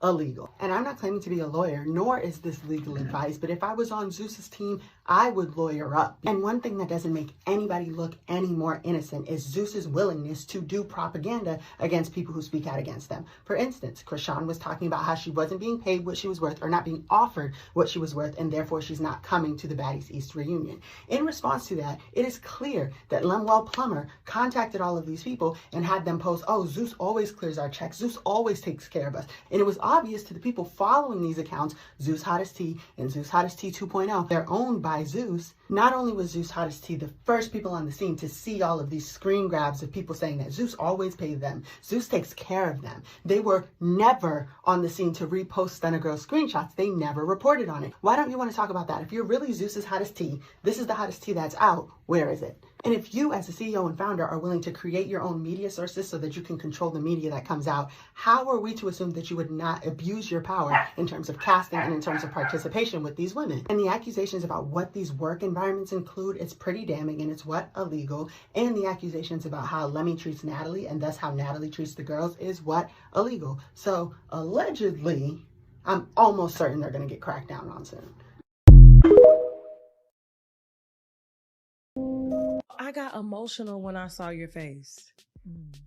E: Illegal. And I'm not claiming to be a lawyer, nor is this legal advice, but if I was on ZEUS's team, I would lawyer up. And one thing that doesn't make anybody look any more innocent is ZEUS's willingness to do propaganda against people who speak out against them. For instance, Krishan was talking about how she wasn't being paid what she was worth, or not being offered what she was worth, and therefore she's not coming to the Baddies East reunion. In response to that, it is clear that Lemuel Plummer contacted all of these people and had them post, oh, ZEUS always clears our checks, ZEUS always takes care of us. And it was obvious to the people following these accounts, ZEUS Hottest Tea and ZEUS Hottest Tea 2.0, they're owned by ZEUS. Not only was ZEUS Hottest Tea the first people on the scene to see all of these screen grabs of people saying that ZEUS always pays them, ZEUS takes care of them. They were never on the scene to repost Stunner Girl screenshots. They never reported on it. Why don't you want to talk about that? If you're really ZEUS's Hottest Tea, this is the hottest tea that's out. Where is it? And if you as a CEO and founder are willing to create your own media sources so that you can control the media that comes out, how are we to assume that you would not abuse your power in terms of casting and in terms of participation with these women? And the accusations about what these work environments include, it's pretty damning, and it's what? Illegal. And the accusations about how Lemmy treats Natalie and thus how Natalie treats the girls is what? Illegal. So allegedly, I'm almost certain they're going to get cracked down on soon.
K: I got emotional when I saw your face.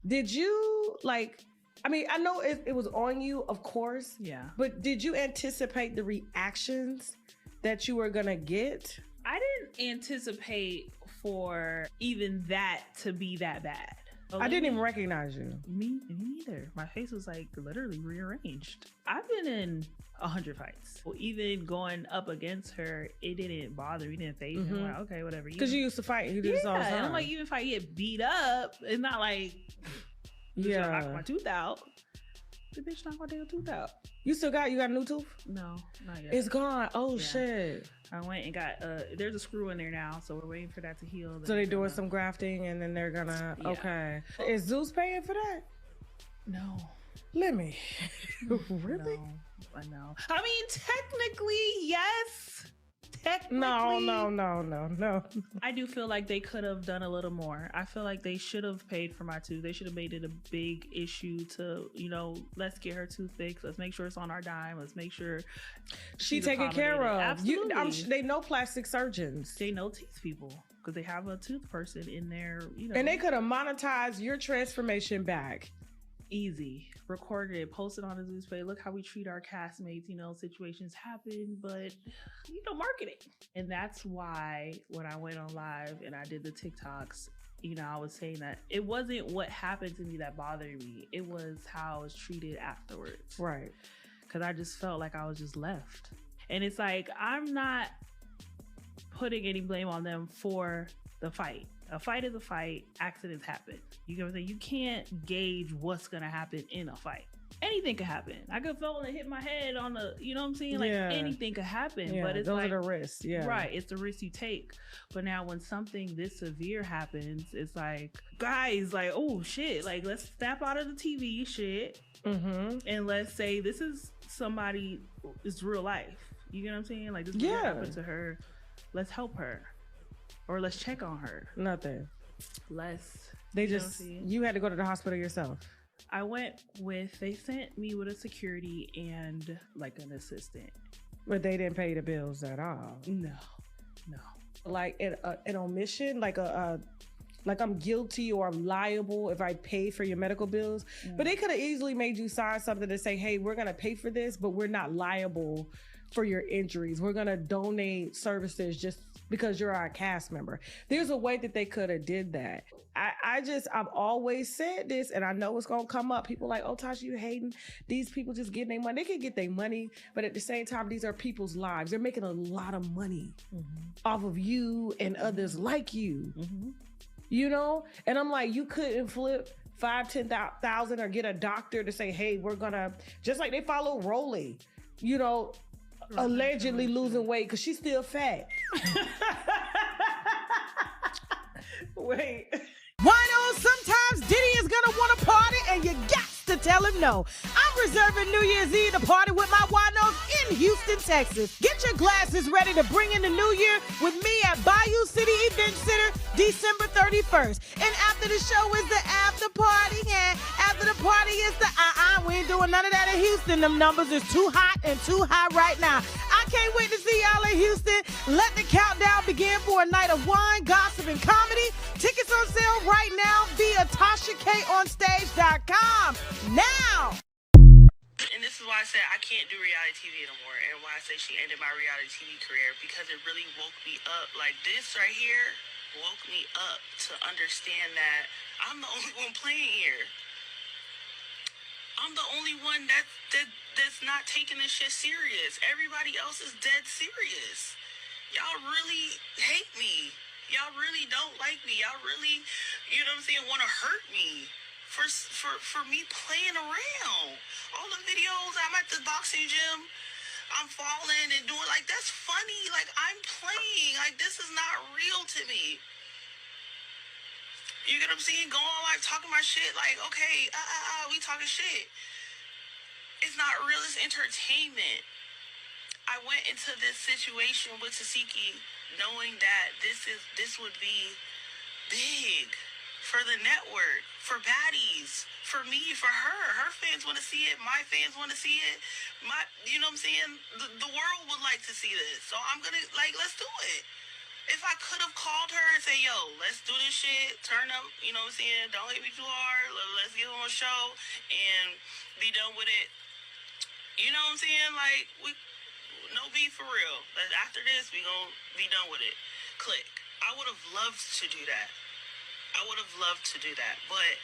K: Did you, like, I mean, I know it was on you, of course.
H: Yeah.
K: But did you anticipate the reactions that you were going to get?
H: I didn't anticipate for even that to be that bad.
K: I didn't even recognize you.
H: Me neither. My face was like literally rearranged. I've been in 100 fights. Well, even going up against her, it didn't bother me. It didn't phase me. I'm like, okay, whatever.
K: Because you used to fight. You did this all the time.
H: And I'm like, even if I get beat up, it's not like, knock my tooth out. The bitch knocked my damn tooth out.
K: You got a new tooth?
H: No, not yet.
K: It's gone. Oh, shit.
H: I went and got, there's a screw in there now, so we're waiting for that to heal.
K: So they're doing some grafting and then they're gonna, okay. Is ZEUS paying for that?
H: No.
K: Let me. Really?
H: No, I know. I mean, technically, yes. Technically.
K: No.
H: I do feel like they could have done a little more. I feel like they should have paid for my tooth. They should have made it a big issue to, let's get her tooth fixed. Let's make sure it's on our dime. Let's make sure
K: she's taken care of.
H: Absolutely.
K: They know plastic surgeons.
H: They know teeth people because they have a tooth person in there,
K: And they could have monetized your transformation back.
H: Easy. Recorded it, posted on the ZEUS page. Look how we treat our castmates. Situations happen, but marketing. And that's why when I went on live and I did the TikToks, I was saying that it wasn't what happened to me that bothered me. It was how I was treated afterwards.
K: Right.
H: Because I just felt like I was just left. And it's like, I'm not putting any blame on them for the fight. A fight is a fight. Accidents happen. You get what I'm saying? You can't gauge what's going to happen in a fight. Anything could happen. I could fall and hit my head on the, you know what I'm saying? Like anything could happen.
K: Yeah,
H: but it's
K: those are the risks. Yeah.
H: Right. It's the risk you take. But now when something this severe happens, it's like, guys, like, oh shit. Like, let's snap out of the TV shit. And let's say this is somebody, it's real life. You get what I'm saying? Like, this is what happened to her. Let's help her. Or let's check on her.
K: Nothing.
H: Let's.
K: You had to go to the hospital yourself.
H: I went with, they sent me with a security and like an assistant.
K: But they didn't pay the bills at all.
H: No.
K: Like an omission, like I'm guilty or I'm liable if I pay for your medical bills. But they could have easily made you sign something to say, hey, we're gonna pay for this, but we're not liable for your injuries. We're gonna donate services just because you're our cast member. There's a way that they could have did that. I've always said this, and I know it's gonna come up. People like, oh, Tasha, you hating? These people just getting their money. They can get their money, but at the same time, these are people's lives. They're making a lot of money off of you and others like you. You know? And I'm like, you couldn't flip 5,000-10,000 or get a doctor to say, hey, we're gonna, just like they follow Rolly, you know, allegedly losing weight because she's still fat. Wait.
A: Wino, sometimes Diddy is gonna want to party and you got to tell him no. I'm reserving New Year's Eve to party with my winos in Houston, Texas. Get your glasses ready to bring in the new year with me at Bayou City Event Center December 31st. And after the show is the after party, and after the party is the we ain't doing none of that in Houston. Them numbers is too hot and too high right now. I can't wait to see y'all in Houston. Let the countdown begin for a night of wine, gossip, and comedy. Tickets on sale right now via TashaKOnStage.com. Now!
F: And this is why I said I can't do reality TV no more, and why I say she ended my reality TV career, because it really woke me up. Like, this right here woke me up to understand that I'm the only one playing here. I'm the only one that's not taking this shit serious. Everybody else is dead serious. Y'all really hate me. Y'all really don't like me. Y'all really, you know what I'm saying, want to hurt me for me playing around. All the videos, I'm at the boxing gym, I'm falling and doing, like, that's funny. Like, I'm playing. Like, this is not real to me. You get what I'm saying? Going on, like, talking my shit, like, okay, we talking shit. It's not real, it's entertainment. I went into this situation with Tasiki knowing that this would be big for the network, for baddies, for me, for her. Her fans want to see it, my fans want to see it. You know what I'm saying? The world would like to see this. So I'm gonna, like, let's do it. If I could have called her and say, yo, let's do this shit, turn up, you know what I'm saying, don't hit me too hard, let's get on a show and be done with it. You know what I'm saying? Like, no beef for real. But after this, we gonna be done with it. Click. I would have loved to do that. I would have loved to do that. But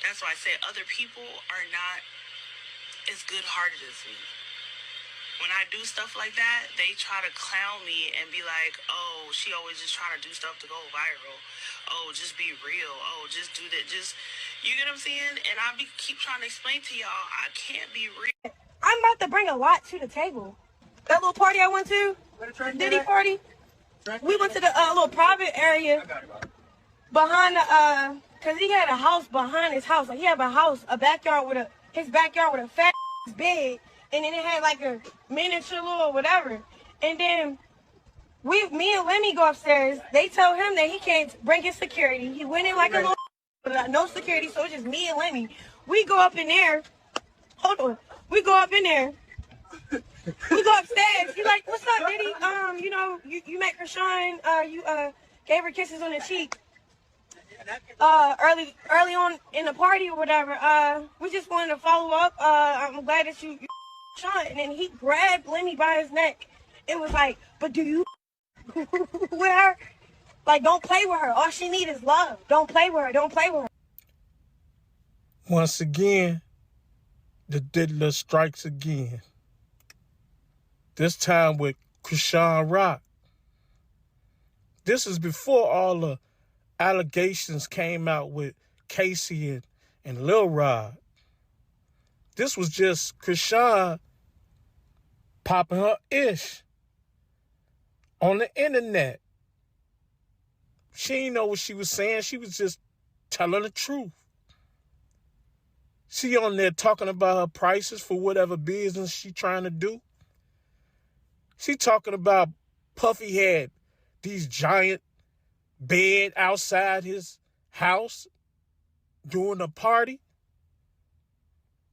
F: that's why I say other people are not as good-hearted as me. When I do stuff like that, they try to clown me and be like, oh, she always just trying to do stuff to go viral. Oh, just be real. Oh, just do that. Just, you get what I'm saying? And I keep trying to explain to y'all, I can't be real.
N: I'm about to bring a lot to the table. That little party I went to, Diddy party, we went to the little private area behind the, cause he had a house behind his house. Like, he had a backyard with his backyard with a fat bed, and then it had like a miniature little whatever. And then me and Lemmy go upstairs. They tell him that he can't bring his security. He went in like a little, no security, so it's just me and Lemmy. We go up in there. Hold on. We go up in there. We go upstairs. He's like, what's up, Diddy? You know, you met Krishan, you gave her kisses on the cheek. Early on in the party or whatever. We just wanted to follow up. I'm glad that you Krishan. And then he grabbed Lemmy by his neck. It was like, but do you with her? Like, don't play with her. All she needs is love. Don't play with her. Don't play with her.
J: Once again, the diddler strikes again. This time with Krishan Rock. This is before all the allegations came out with Casey and Lil Rod. This was just Krishan popping her ish on the internet. She didn't know what she was saying. She was just telling the truth. She on there talking about her prices for whatever business she trying to do. She talking about Puffy had these giant bed outside his house during a party.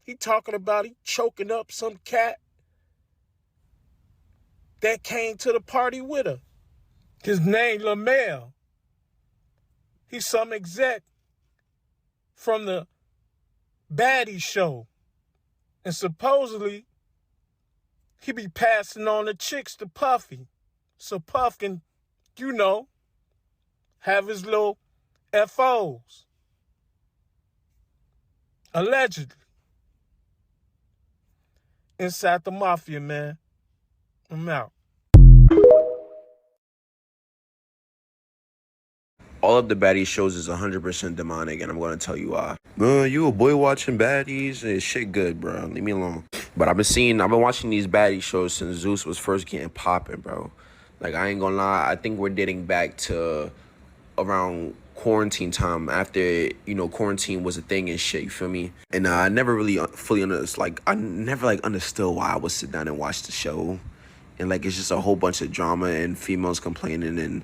J: He talking about he choking up some cat that came to the party with her. His name Lamel. He's some exec from the Baddie show. And supposedly, he be passing on the chicks to Puffy. So Puff can, you know, have his little FOs. Allegedly. Inside the mafia, man. I'm out.
D: All of the Baddie shows is 100% demonic, and I'm gonna tell you why. You a boy watching baddies? It's shit good, bro. Leave me alone. But I've been watching these baddie shows since Zeus was first getting popping, bro. Like, I ain't gonna lie, I think we're dating back to around quarantine time, after, you know, quarantine was a thing and shit, you feel me? And I never really fully understood, like, I never, like, understood why I would sit down and watch the show. And, like, it's just a whole bunch of drama and females complaining, and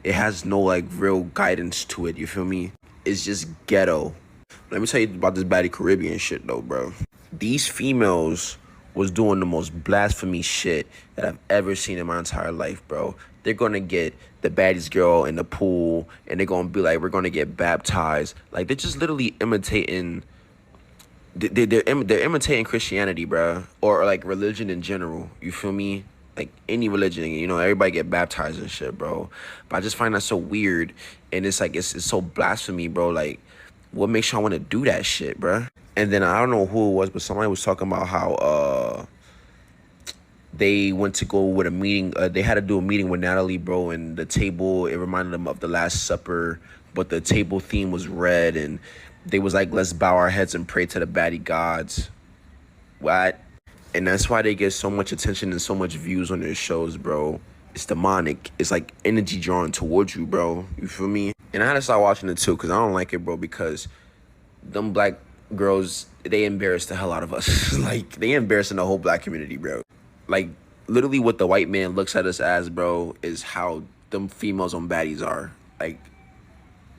D: it has no, like, real guidance to it, you feel me? It's just ghetto. Let me tell you about this Baddie Caribbean shit, though, bro. These females was doing the most blasphemy shit that I've ever seen in my entire life, bro. They're gonna get the baddest girl in the pool, and they're gonna be like, we're gonna get baptized. Like, they're just literally imitating, they're imitating Christianity, bro. Or, like, religion in general, you feel me? Like, any religion, you know, everybody get baptized and shit, bro. But I just find that so weird, and it's like, it's so blasphemy, bro. Like, what makes y'all want to do that shit, bro? And then I don't know who it was, but somebody was talking about how they went to go with a meeting. They had to do a meeting with Natalie, bro, and the table, it reminded them of the Last Supper, but the table theme was red, and they was like, let's bow our heads and pray to the baddie gods. What? And that's why they get so much attention and so much views on their shows, bro. It's demonic. It's like energy drawn towards you, bro. You feel me? And I had to start watching it too, because I don't like it, bro, because them black girls, they embarrass the hell out of us. Like, they embarrassing the whole black community, bro. Like, literally what the white man looks at us as, bro, is how them females on baddies are. Like,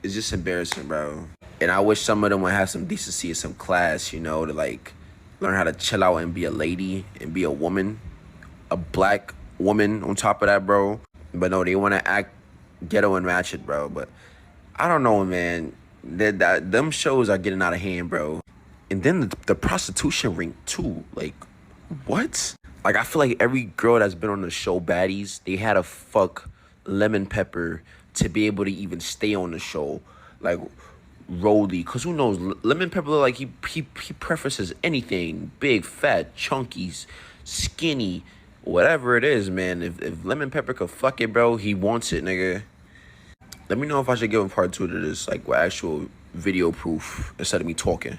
D: it's just embarrassing, bro. And I wish some of them would have some decency and some class, you know, to, like, learn how to chill out and be a lady and be a woman. A black woman on top of that, bro. But no, they want to act ghetto and ratchet, bro. But I don't know, man. Them shows are getting out of hand, bro. And then the prostitution ring, too. Like, what? Like, I feel like every girl that's been on the show Baddies, they had to fuck Lemon Pepper to be able to even stay on the show. Like, Rolly, because who knows? Lemon Pepper, like, he preferences anything. Big, fat, chunky, skinny, whatever it is, man. If Lemon Pepper could fuck it, bro, he wants it, nigga. Let me know if I should give him part 2 to this, like, with actual video proof instead of me talking.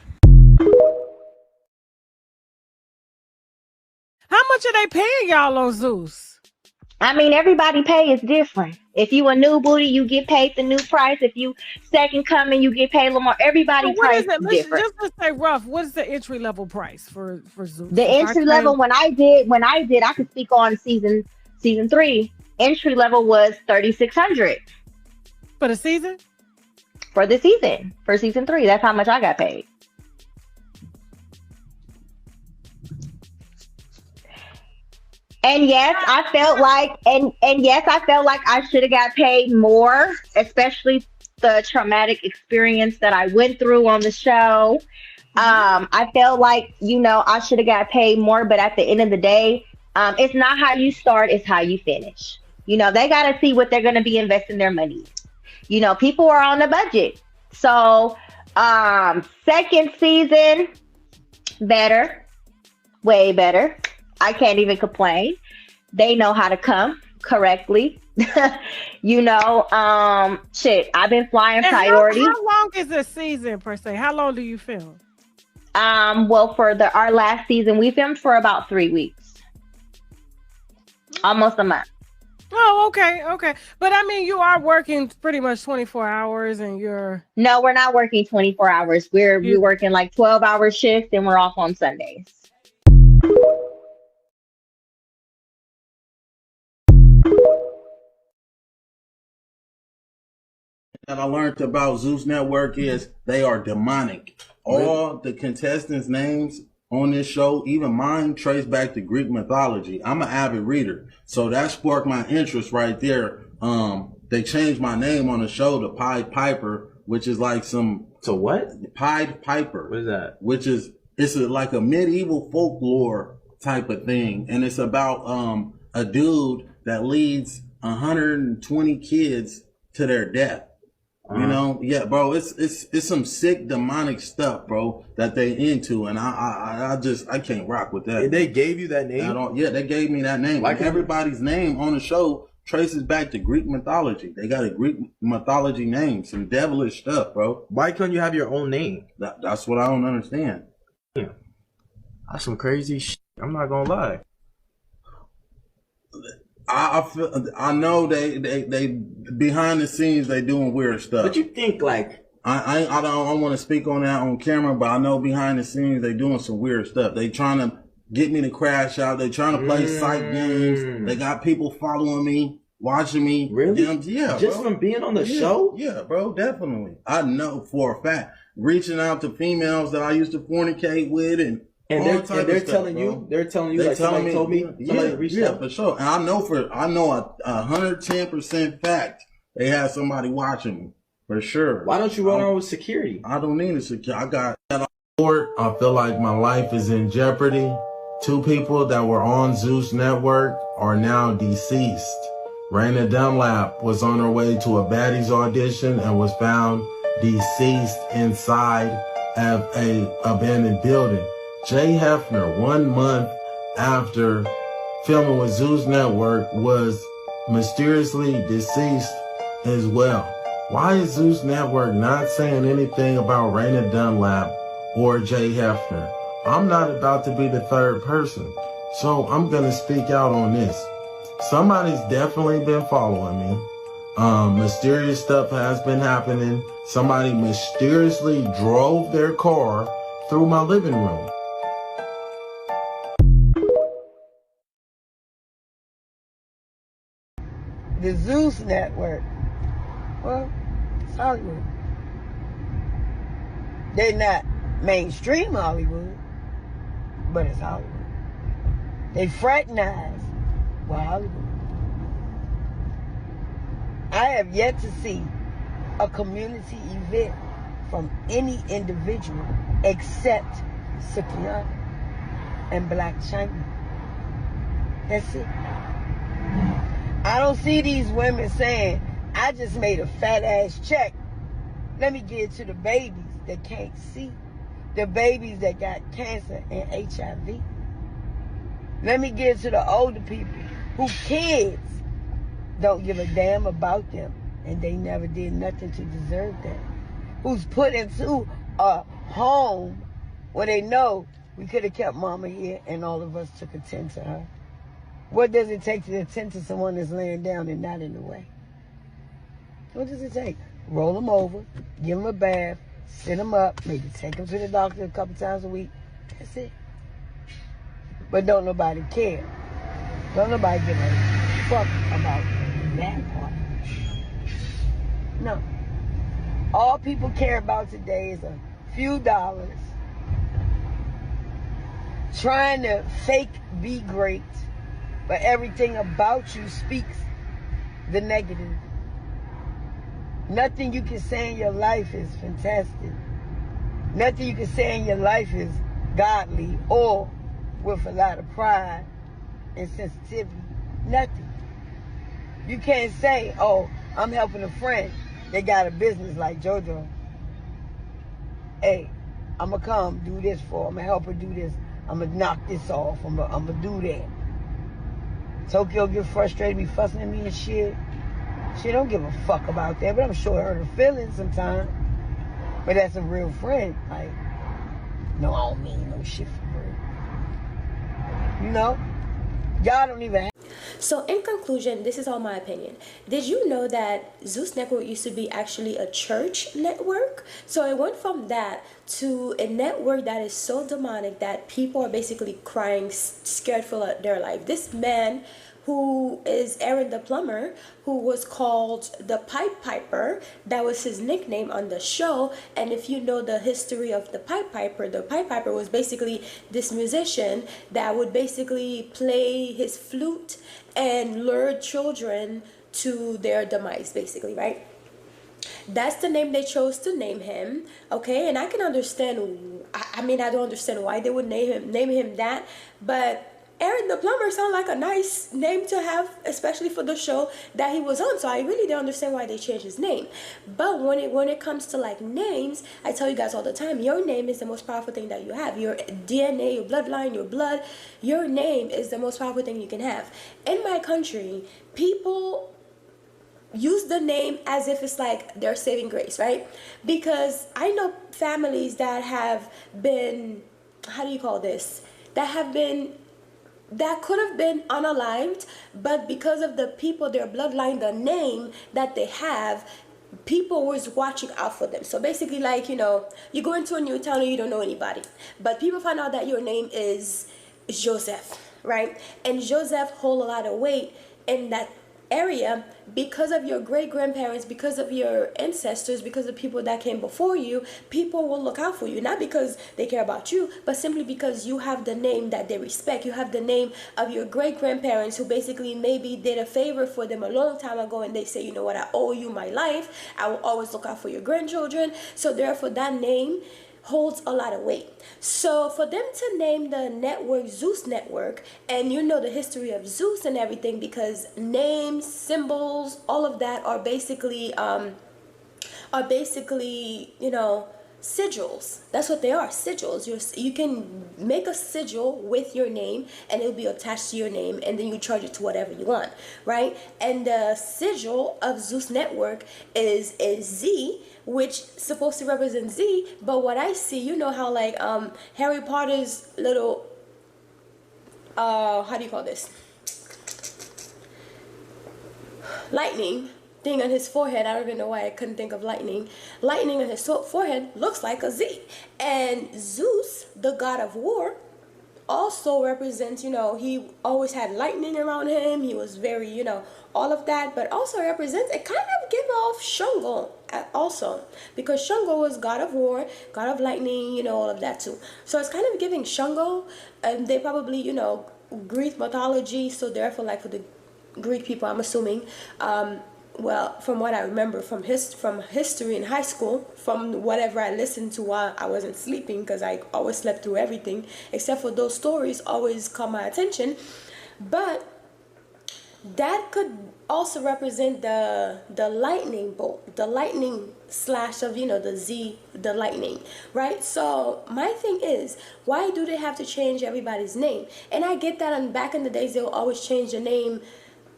A: How much are they paying y'all on Zeus?
L: I mean, everybody pay is different. If you a new booty, you get paid the new price. If you second coming, you get paid a little more. Everybody price is different.
A: Just to say rough, what is the entry level price for Zeus?
L: The entry level, when I did, I could speak on season 3. Entry level was $3,600
A: for the season.
L: For the season, for season 3, that's how much I got paid. And yes, I felt like, I felt like I should have got paid more, especially the traumatic experience that I went through on the show. I felt like, you know, I should have got paid more, but at the end of the day, it's not how you start, it's how you finish. You know, they got to see what they're going to be investing their money in. You know, people are on a budget. So, second season, better, way better. I can't even complain. They know how to come correctly. You know, shit, I've been flying priority.
A: How long is a season per se? How long do you film?
L: Well, for our last season, we filmed for about 3 weeks. Almost a month.
A: Oh, okay. But I mean, you are working pretty much 24 hours and you're...
L: No, we're not working 24 hours. We're working like 12-hour shifts and we're off on Sundays.
M: That I learned about Zeus Network is they are demonic. All the contestants' names
I: on this show, even mine, trace back to Greek mythology. I'm an avid reader, so that sparked my interest right there. They changed my name on the show to Pied Piper, which is like some...
M: To what?
I: Pied Piper.
M: What is that?
I: Which is, like a medieval folklore type of thing, and it's about a dude that leads 120 kids to their death. You know, yeah, bro, it's some sick demonic stuff, bro, that they into, and I can't rock with that.
M: And they gave you that name?
I: Yeah, they gave me that name. Like everybody's name on the show traces back to Greek mythology. They got a Greek mythology name, some devilish stuff, bro.
M: Why couldn't you have your own name?
I: That's what I don't understand.
M: Yeah. That's some crazy shit. I'm not gonna lie.
I: I know they behind the scenes they doing weird stuff.
M: But you think like
I: I don't want to speak on that on camera, but I know behind the scenes they doing some weird stuff. They trying to get me to crash out. They trying to play psych games. They got people following me, watching me.
M: Really?
I: Yeah,
M: just
I: bro.
M: from being on the show?
I: Yeah, bro, definitely. I know for a fact. Reaching out to females that I used to fornicate with and
M: they're
I: stuff,
M: telling
I: bro.
M: They're telling you
I: They
M: like somebody told me. Somebody reached out.
I: For sure. And I know a 110% fact they had somebody watching me for sure.
M: Why don't you run on with security?
I: I don't need a security. I got that on board. I feel like my life is in jeopardy. 2 people that were on ZEUS Network are now deceased. Raina Dunlap was on her way to a baddies audition and was found deceased inside of a abandoned building. Jay Hefner, 1 month after filming with ZEUS Network, was mysteriously deceased as well. Why is ZEUS Network not saying anything about Raina Dunlap or Jay Hefner? I'm not about to be the third person, so I'm gonna speak out on this. Somebody's definitely been following me. Mysterious stuff has been happening. Somebody mysteriously drove their car through my living room.
C: The ZEUS Network. Well, it's Hollywood. They're not mainstream Hollywood, but it's Hollywood. They fraternize with Hollywood. I have yet to see a community event from any individual except Cyprian and Black China. That's it. I don't see these women saying, I just made a fat ass check. Let me give it to the babies that can't see. The babies that got cancer and HIV. Let me give it to the older people whose kids don't give a damn about them and they never did nothing to deserve that. Who's put into a home where they know we could have kept mama here and all of us took attend to her. What does it take to attend to someone that's laying down and not in the way? What does it take? Roll them over, give them a bath, sit them up, maybe take them to the doctor a couple times a week. That's it. But don't nobody care. Don't nobody give a fuck about that part. No. All people care about today is a few dollars, trying to fake be great, but everything about you speaks the negative. Nothing you can say in your life is fantastic. Nothing you can say in your life is godly or with a lot of pride and sensitivity. Nothing. You can't say, oh, I'm helping a friend. They got a business like JoJo. Hey, I'm going to come do this for her. I'm going to help her do this. I'm going to knock this off. I'm going to do that. Tokyo get frustrated, be fussing at me and shit. She don't give a fuck about that, but I'm sure it hurt her feelings sometimes. But that's a real friend. Like, no, I don't mean no shit for her. You know? Y'all don't even have...
O: So in conclusion, this is all my opinion. Did you know that ZEUS Network used to be actually a church network? So it went from that to a network that is so demonic that people are basically crying, scared for their life. This man who is Aaron the plumber, who was called the Pipe Piper. That was his nickname on the show. And if you know the history of the Pipe Piper was basically this musician that would basically play his flute and lure children to their demise, basically, right? That's the name they chose to name him, okay? And I can understand, I mean, I don't understand why they would name him that, but Aaron the plumber sounds like a nice name to have, especially for the show that he was on. So I really don't understand why they changed his name. But when it comes to like names, I tell you guys all the time, your name is the most powerful thing that you have. Your DNA, your bloodline, your blood, your name is the most powerful thing you can have. In my country, people use the name as if it's like their saving grace, right? Because I know families that have been, how do you call this? That could have been unalived, but because of the people, their bloodline, the name that they have, people was watching out for them. So basically, like, you know, you go into a new town and you don't know anybody, but people find out that your name is Joseph, right? And Joseph hold a lot of weight in that area because of your great-grandparents, because of your ancestors, because of people that came before you. People will look out for you, not because they care about you, but simply because you have the name that they respect. You have the name of your great-grandparents who basically maybe did a favor for them a long time ago, and they say, you know what, I owe you my life. I will always look out for your grandchildren. So therefore that name holds a lot of weight. So for them to name the network ZEUS Network, and you know the history of ZEUS and everything, because names, symbols, all of that are basically you know, sigils. That's what they are, sigils. You can make a sigil with your name and it'll be attached to your name, and then you charge it to whatever you want, right? And the sigil of ZEUS Network is a Z, which supposed to represent Z, but what I see, you know how like Harry Potter's little how do you call this, lightning thing on his forehead. I don't even know why I couldn't think of lightning on his forehead looks like a Z. And Zeus, the god of war, also represents, you know, he always had lightning around him. He was very, you know, all of that, but also represents, it kind of give off Shango also, because Shango was god of war, god of lightning, you know, all of that too. So it's kind of giving Shango, and they probably, you know, Greek mythology, so therefore like for the Greek people, I'm assuming, well, from what I remember from history in high school, from whatever I listened to while I wasn't sleeping, because I always slept through everything, except for those stories always caught my attention. But that could also represent the lightning bolt, the lightning slash of, you know, the Z, the lightning, right? So my thing is, why do they have to change everybody's name? And I get that, and back in the days, they'll always change the name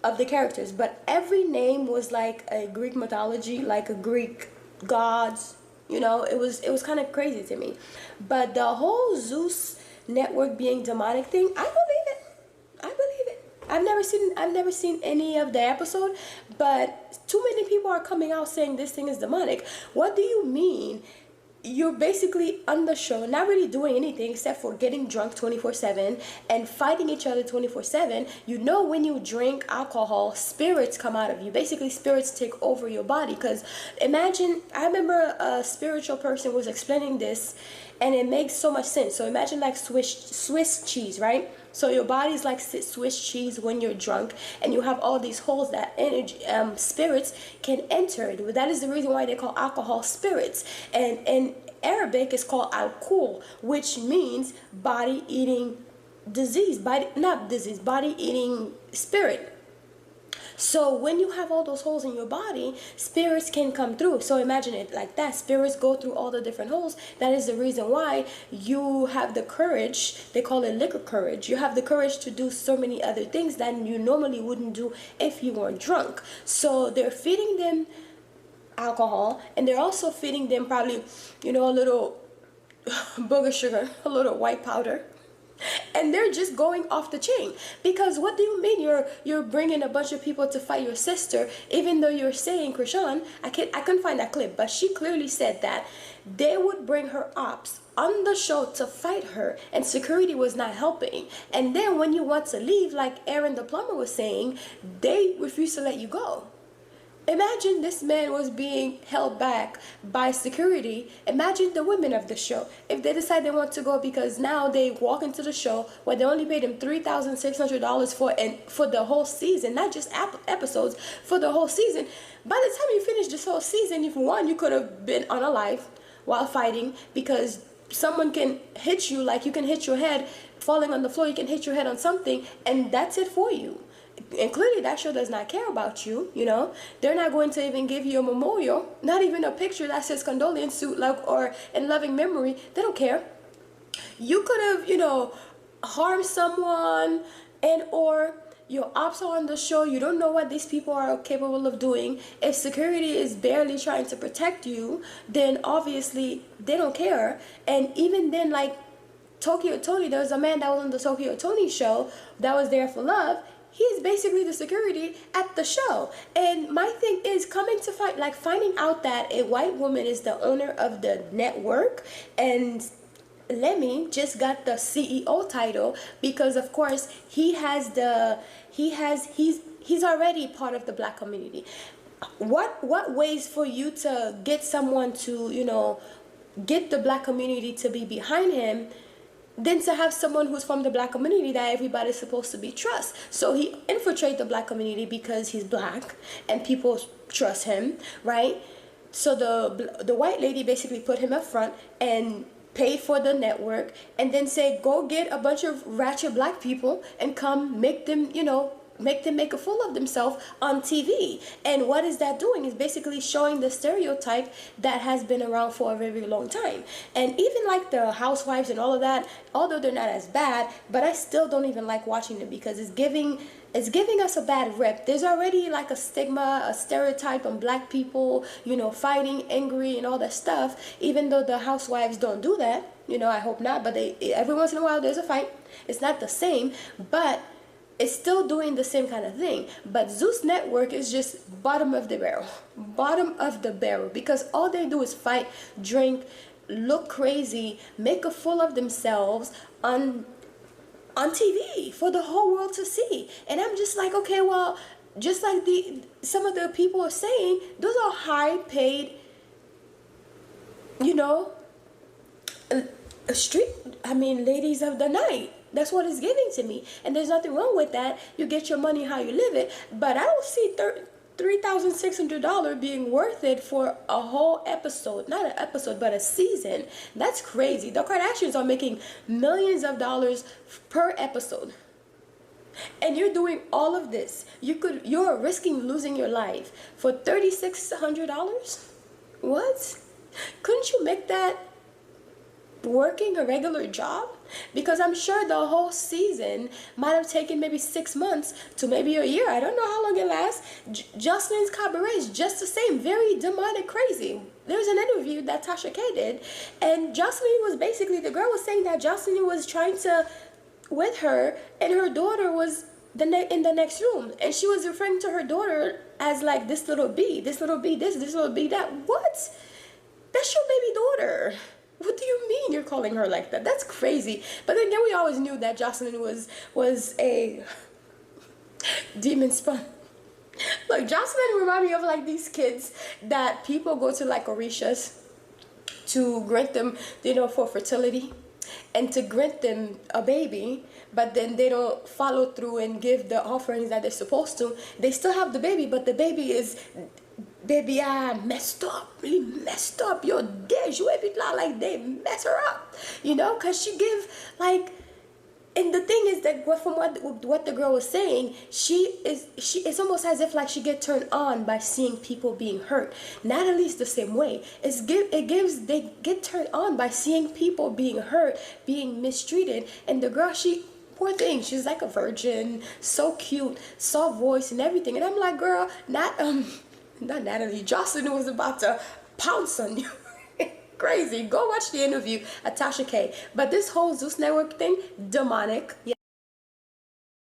O: of the characters, but every name was like a Greek mythology, like a Greek gods, you know. It was kind of crazy to me. But the whole ZEUS Network being demonic thing, I believe it. I've never seen any of the episode, but too many people are coming out saying this thing is demonic. What do you mean? You're basically on the show, not really doing anything except for getting drunk 24/7 and fighting each other 24/7. You know, when you drink alcohol, spirits come out of you. Basically, spirits take over your body. Because imagine, I remember a spiritual person was explaining this, and it makes so much sense. So imagine like Swiss cheese, right? So your body's like Swiss cheese when you're drunk, and you have all these holes that energy spirits can enter. That is the reason why they call alcohol spirits. And in Arabic, it's called alcohol, which means body-eating disease. Body-eating spirit. So when you have all those holes in your body, spirits can come through. So imagine it like that. Spirits go through all the different holes. That is the reason why you have the courage. They call it liquor courage. You have the courage to do so many other things that you normally wouldn't do if you weren't drunk. So they're feeding them alcohol, and they're also feeding them probably, you know, a little booger sugar, a little white powder. And they're just going off the chain. Because what do you mean you're bringing a bunch of people to fight your sister, even though you're saying, Krishan, I couldn't find that clip, but she clearly said that they would bring her ops on the show to fight her, and security was not helping. And then when you want to leave, like Aaron the plumber was saying, they refuse to let you go. Imagine this man was being held back by security. Imagine the women of the show. If they decide they want to go because now they walk into the show where they only paid him $3,600 for the whole season, not just episodes, for the whole season. By the time you finish this whole season, if one, you could have been unalive while fighting, because someone can hit you, like you can hit your head falling on the floor, you can hit your head on something, and that's it for you. And clearly that show does not care about you, you know. They're not going to even give you a memorial, not even a picture that says condolence to, like, or in loving memory. They don't care. You could have, you know, harmed someone, and or your ops are on the show. You don't know what these people are capable of doing. If security is barely trying to protect you, then obviously they don't care. And even then, like Tokyo Tony, there was a man that was on the Tokyo Tony show that was there for love. He's basically the security at the show. And my thing is coming to find, like finding out that a white woman is the owner of the network, and Lemmy just got the CEO title because of course he's already part of the black community. What ways for you to get someone to, you know, get the black community to be behind him than to have someone who's from the black community that everybody's supposed to be trust. So he infiltrated the black community because he's black and people trust him, right? So the white lady basically put him up front and paid for the network, and then say, go get a bunch of ratchet black people and come make them, you know, make a fool of themselves on TV. And what is that doing? Is basically showing the stereotype that has been around for a very long time. And even like the housewives and all of that, although they're not as bad, but I still don't even like watching them because it's giving us a bad rep. There's already like a stigma, a stereotype on black people, you know, fighting, angry, and all that stuff. Even though the housewives don't do that, you know, I hope not, but every once in a while there's a fight. It's not the same, but it's still doing the same kind of thing. But ZEUS Network is just bottom of the barrel, because all they do is fight, drink, look crazy, make a fool of themselves on TV for the whole world to see. And I'm just like, okay, well, just like some of the people are saying, those are high paid, you know, ladies of the night. That's what it's giving to me. And there's nothing wrong with that. You get your money how you live it. But I don't see $3,600 being worth it for a whole episode. Not an episode, but a season. That's crazy. The Kardashians are making millions of dollars per episode. And you're doing all of this. You're risking losing your life for $3,600? What? Couldn't you make that working a regular job? Because I'm sure the whole season might have taken maybe 6 months to maybe a year. I don't know how long it lasts. Jocelyn's Cabaret is just the same, very demonic, crazy. There's an interview that Tasha K did, and Jocelyn was basically, the girl was saying that Jocelyn was trying to with her, and her daughter was in the next room, and she was referring to her daughter as like this little bee, this little bee, this little bee, that. What? That's your baby daughter. What do you mean you're calling her like that? That's crazy. But then again, we always knew that Jocelyn was a demon spawn. Like, Jocelyn remind me of like these kids that people go to like Orishas to grant them, you know, for fertility, and to grant them a baby, but then they don't follow through and give the offerings that they're supposed to. They still have the baby, but the baby is, baby, I messed up, really messed up. You're dead, you every lot, like they mess her up, you know, because she give like, and the thing is that from what the girl was saying, it's almost as if like she get turned on by seeing people being hurt. Natalie's the same way. They get turned on by seeing people being hurt, being mistreated, and the girl, poor thing, she's like a virgin, so cute, soft voice and everything, and I'm like, girl, not Natalie, Jocelyn was about to pounce on you. Crazy. Go watch the interview at Tasha K. But this whole Zeus Network thing, demonic. Yeah.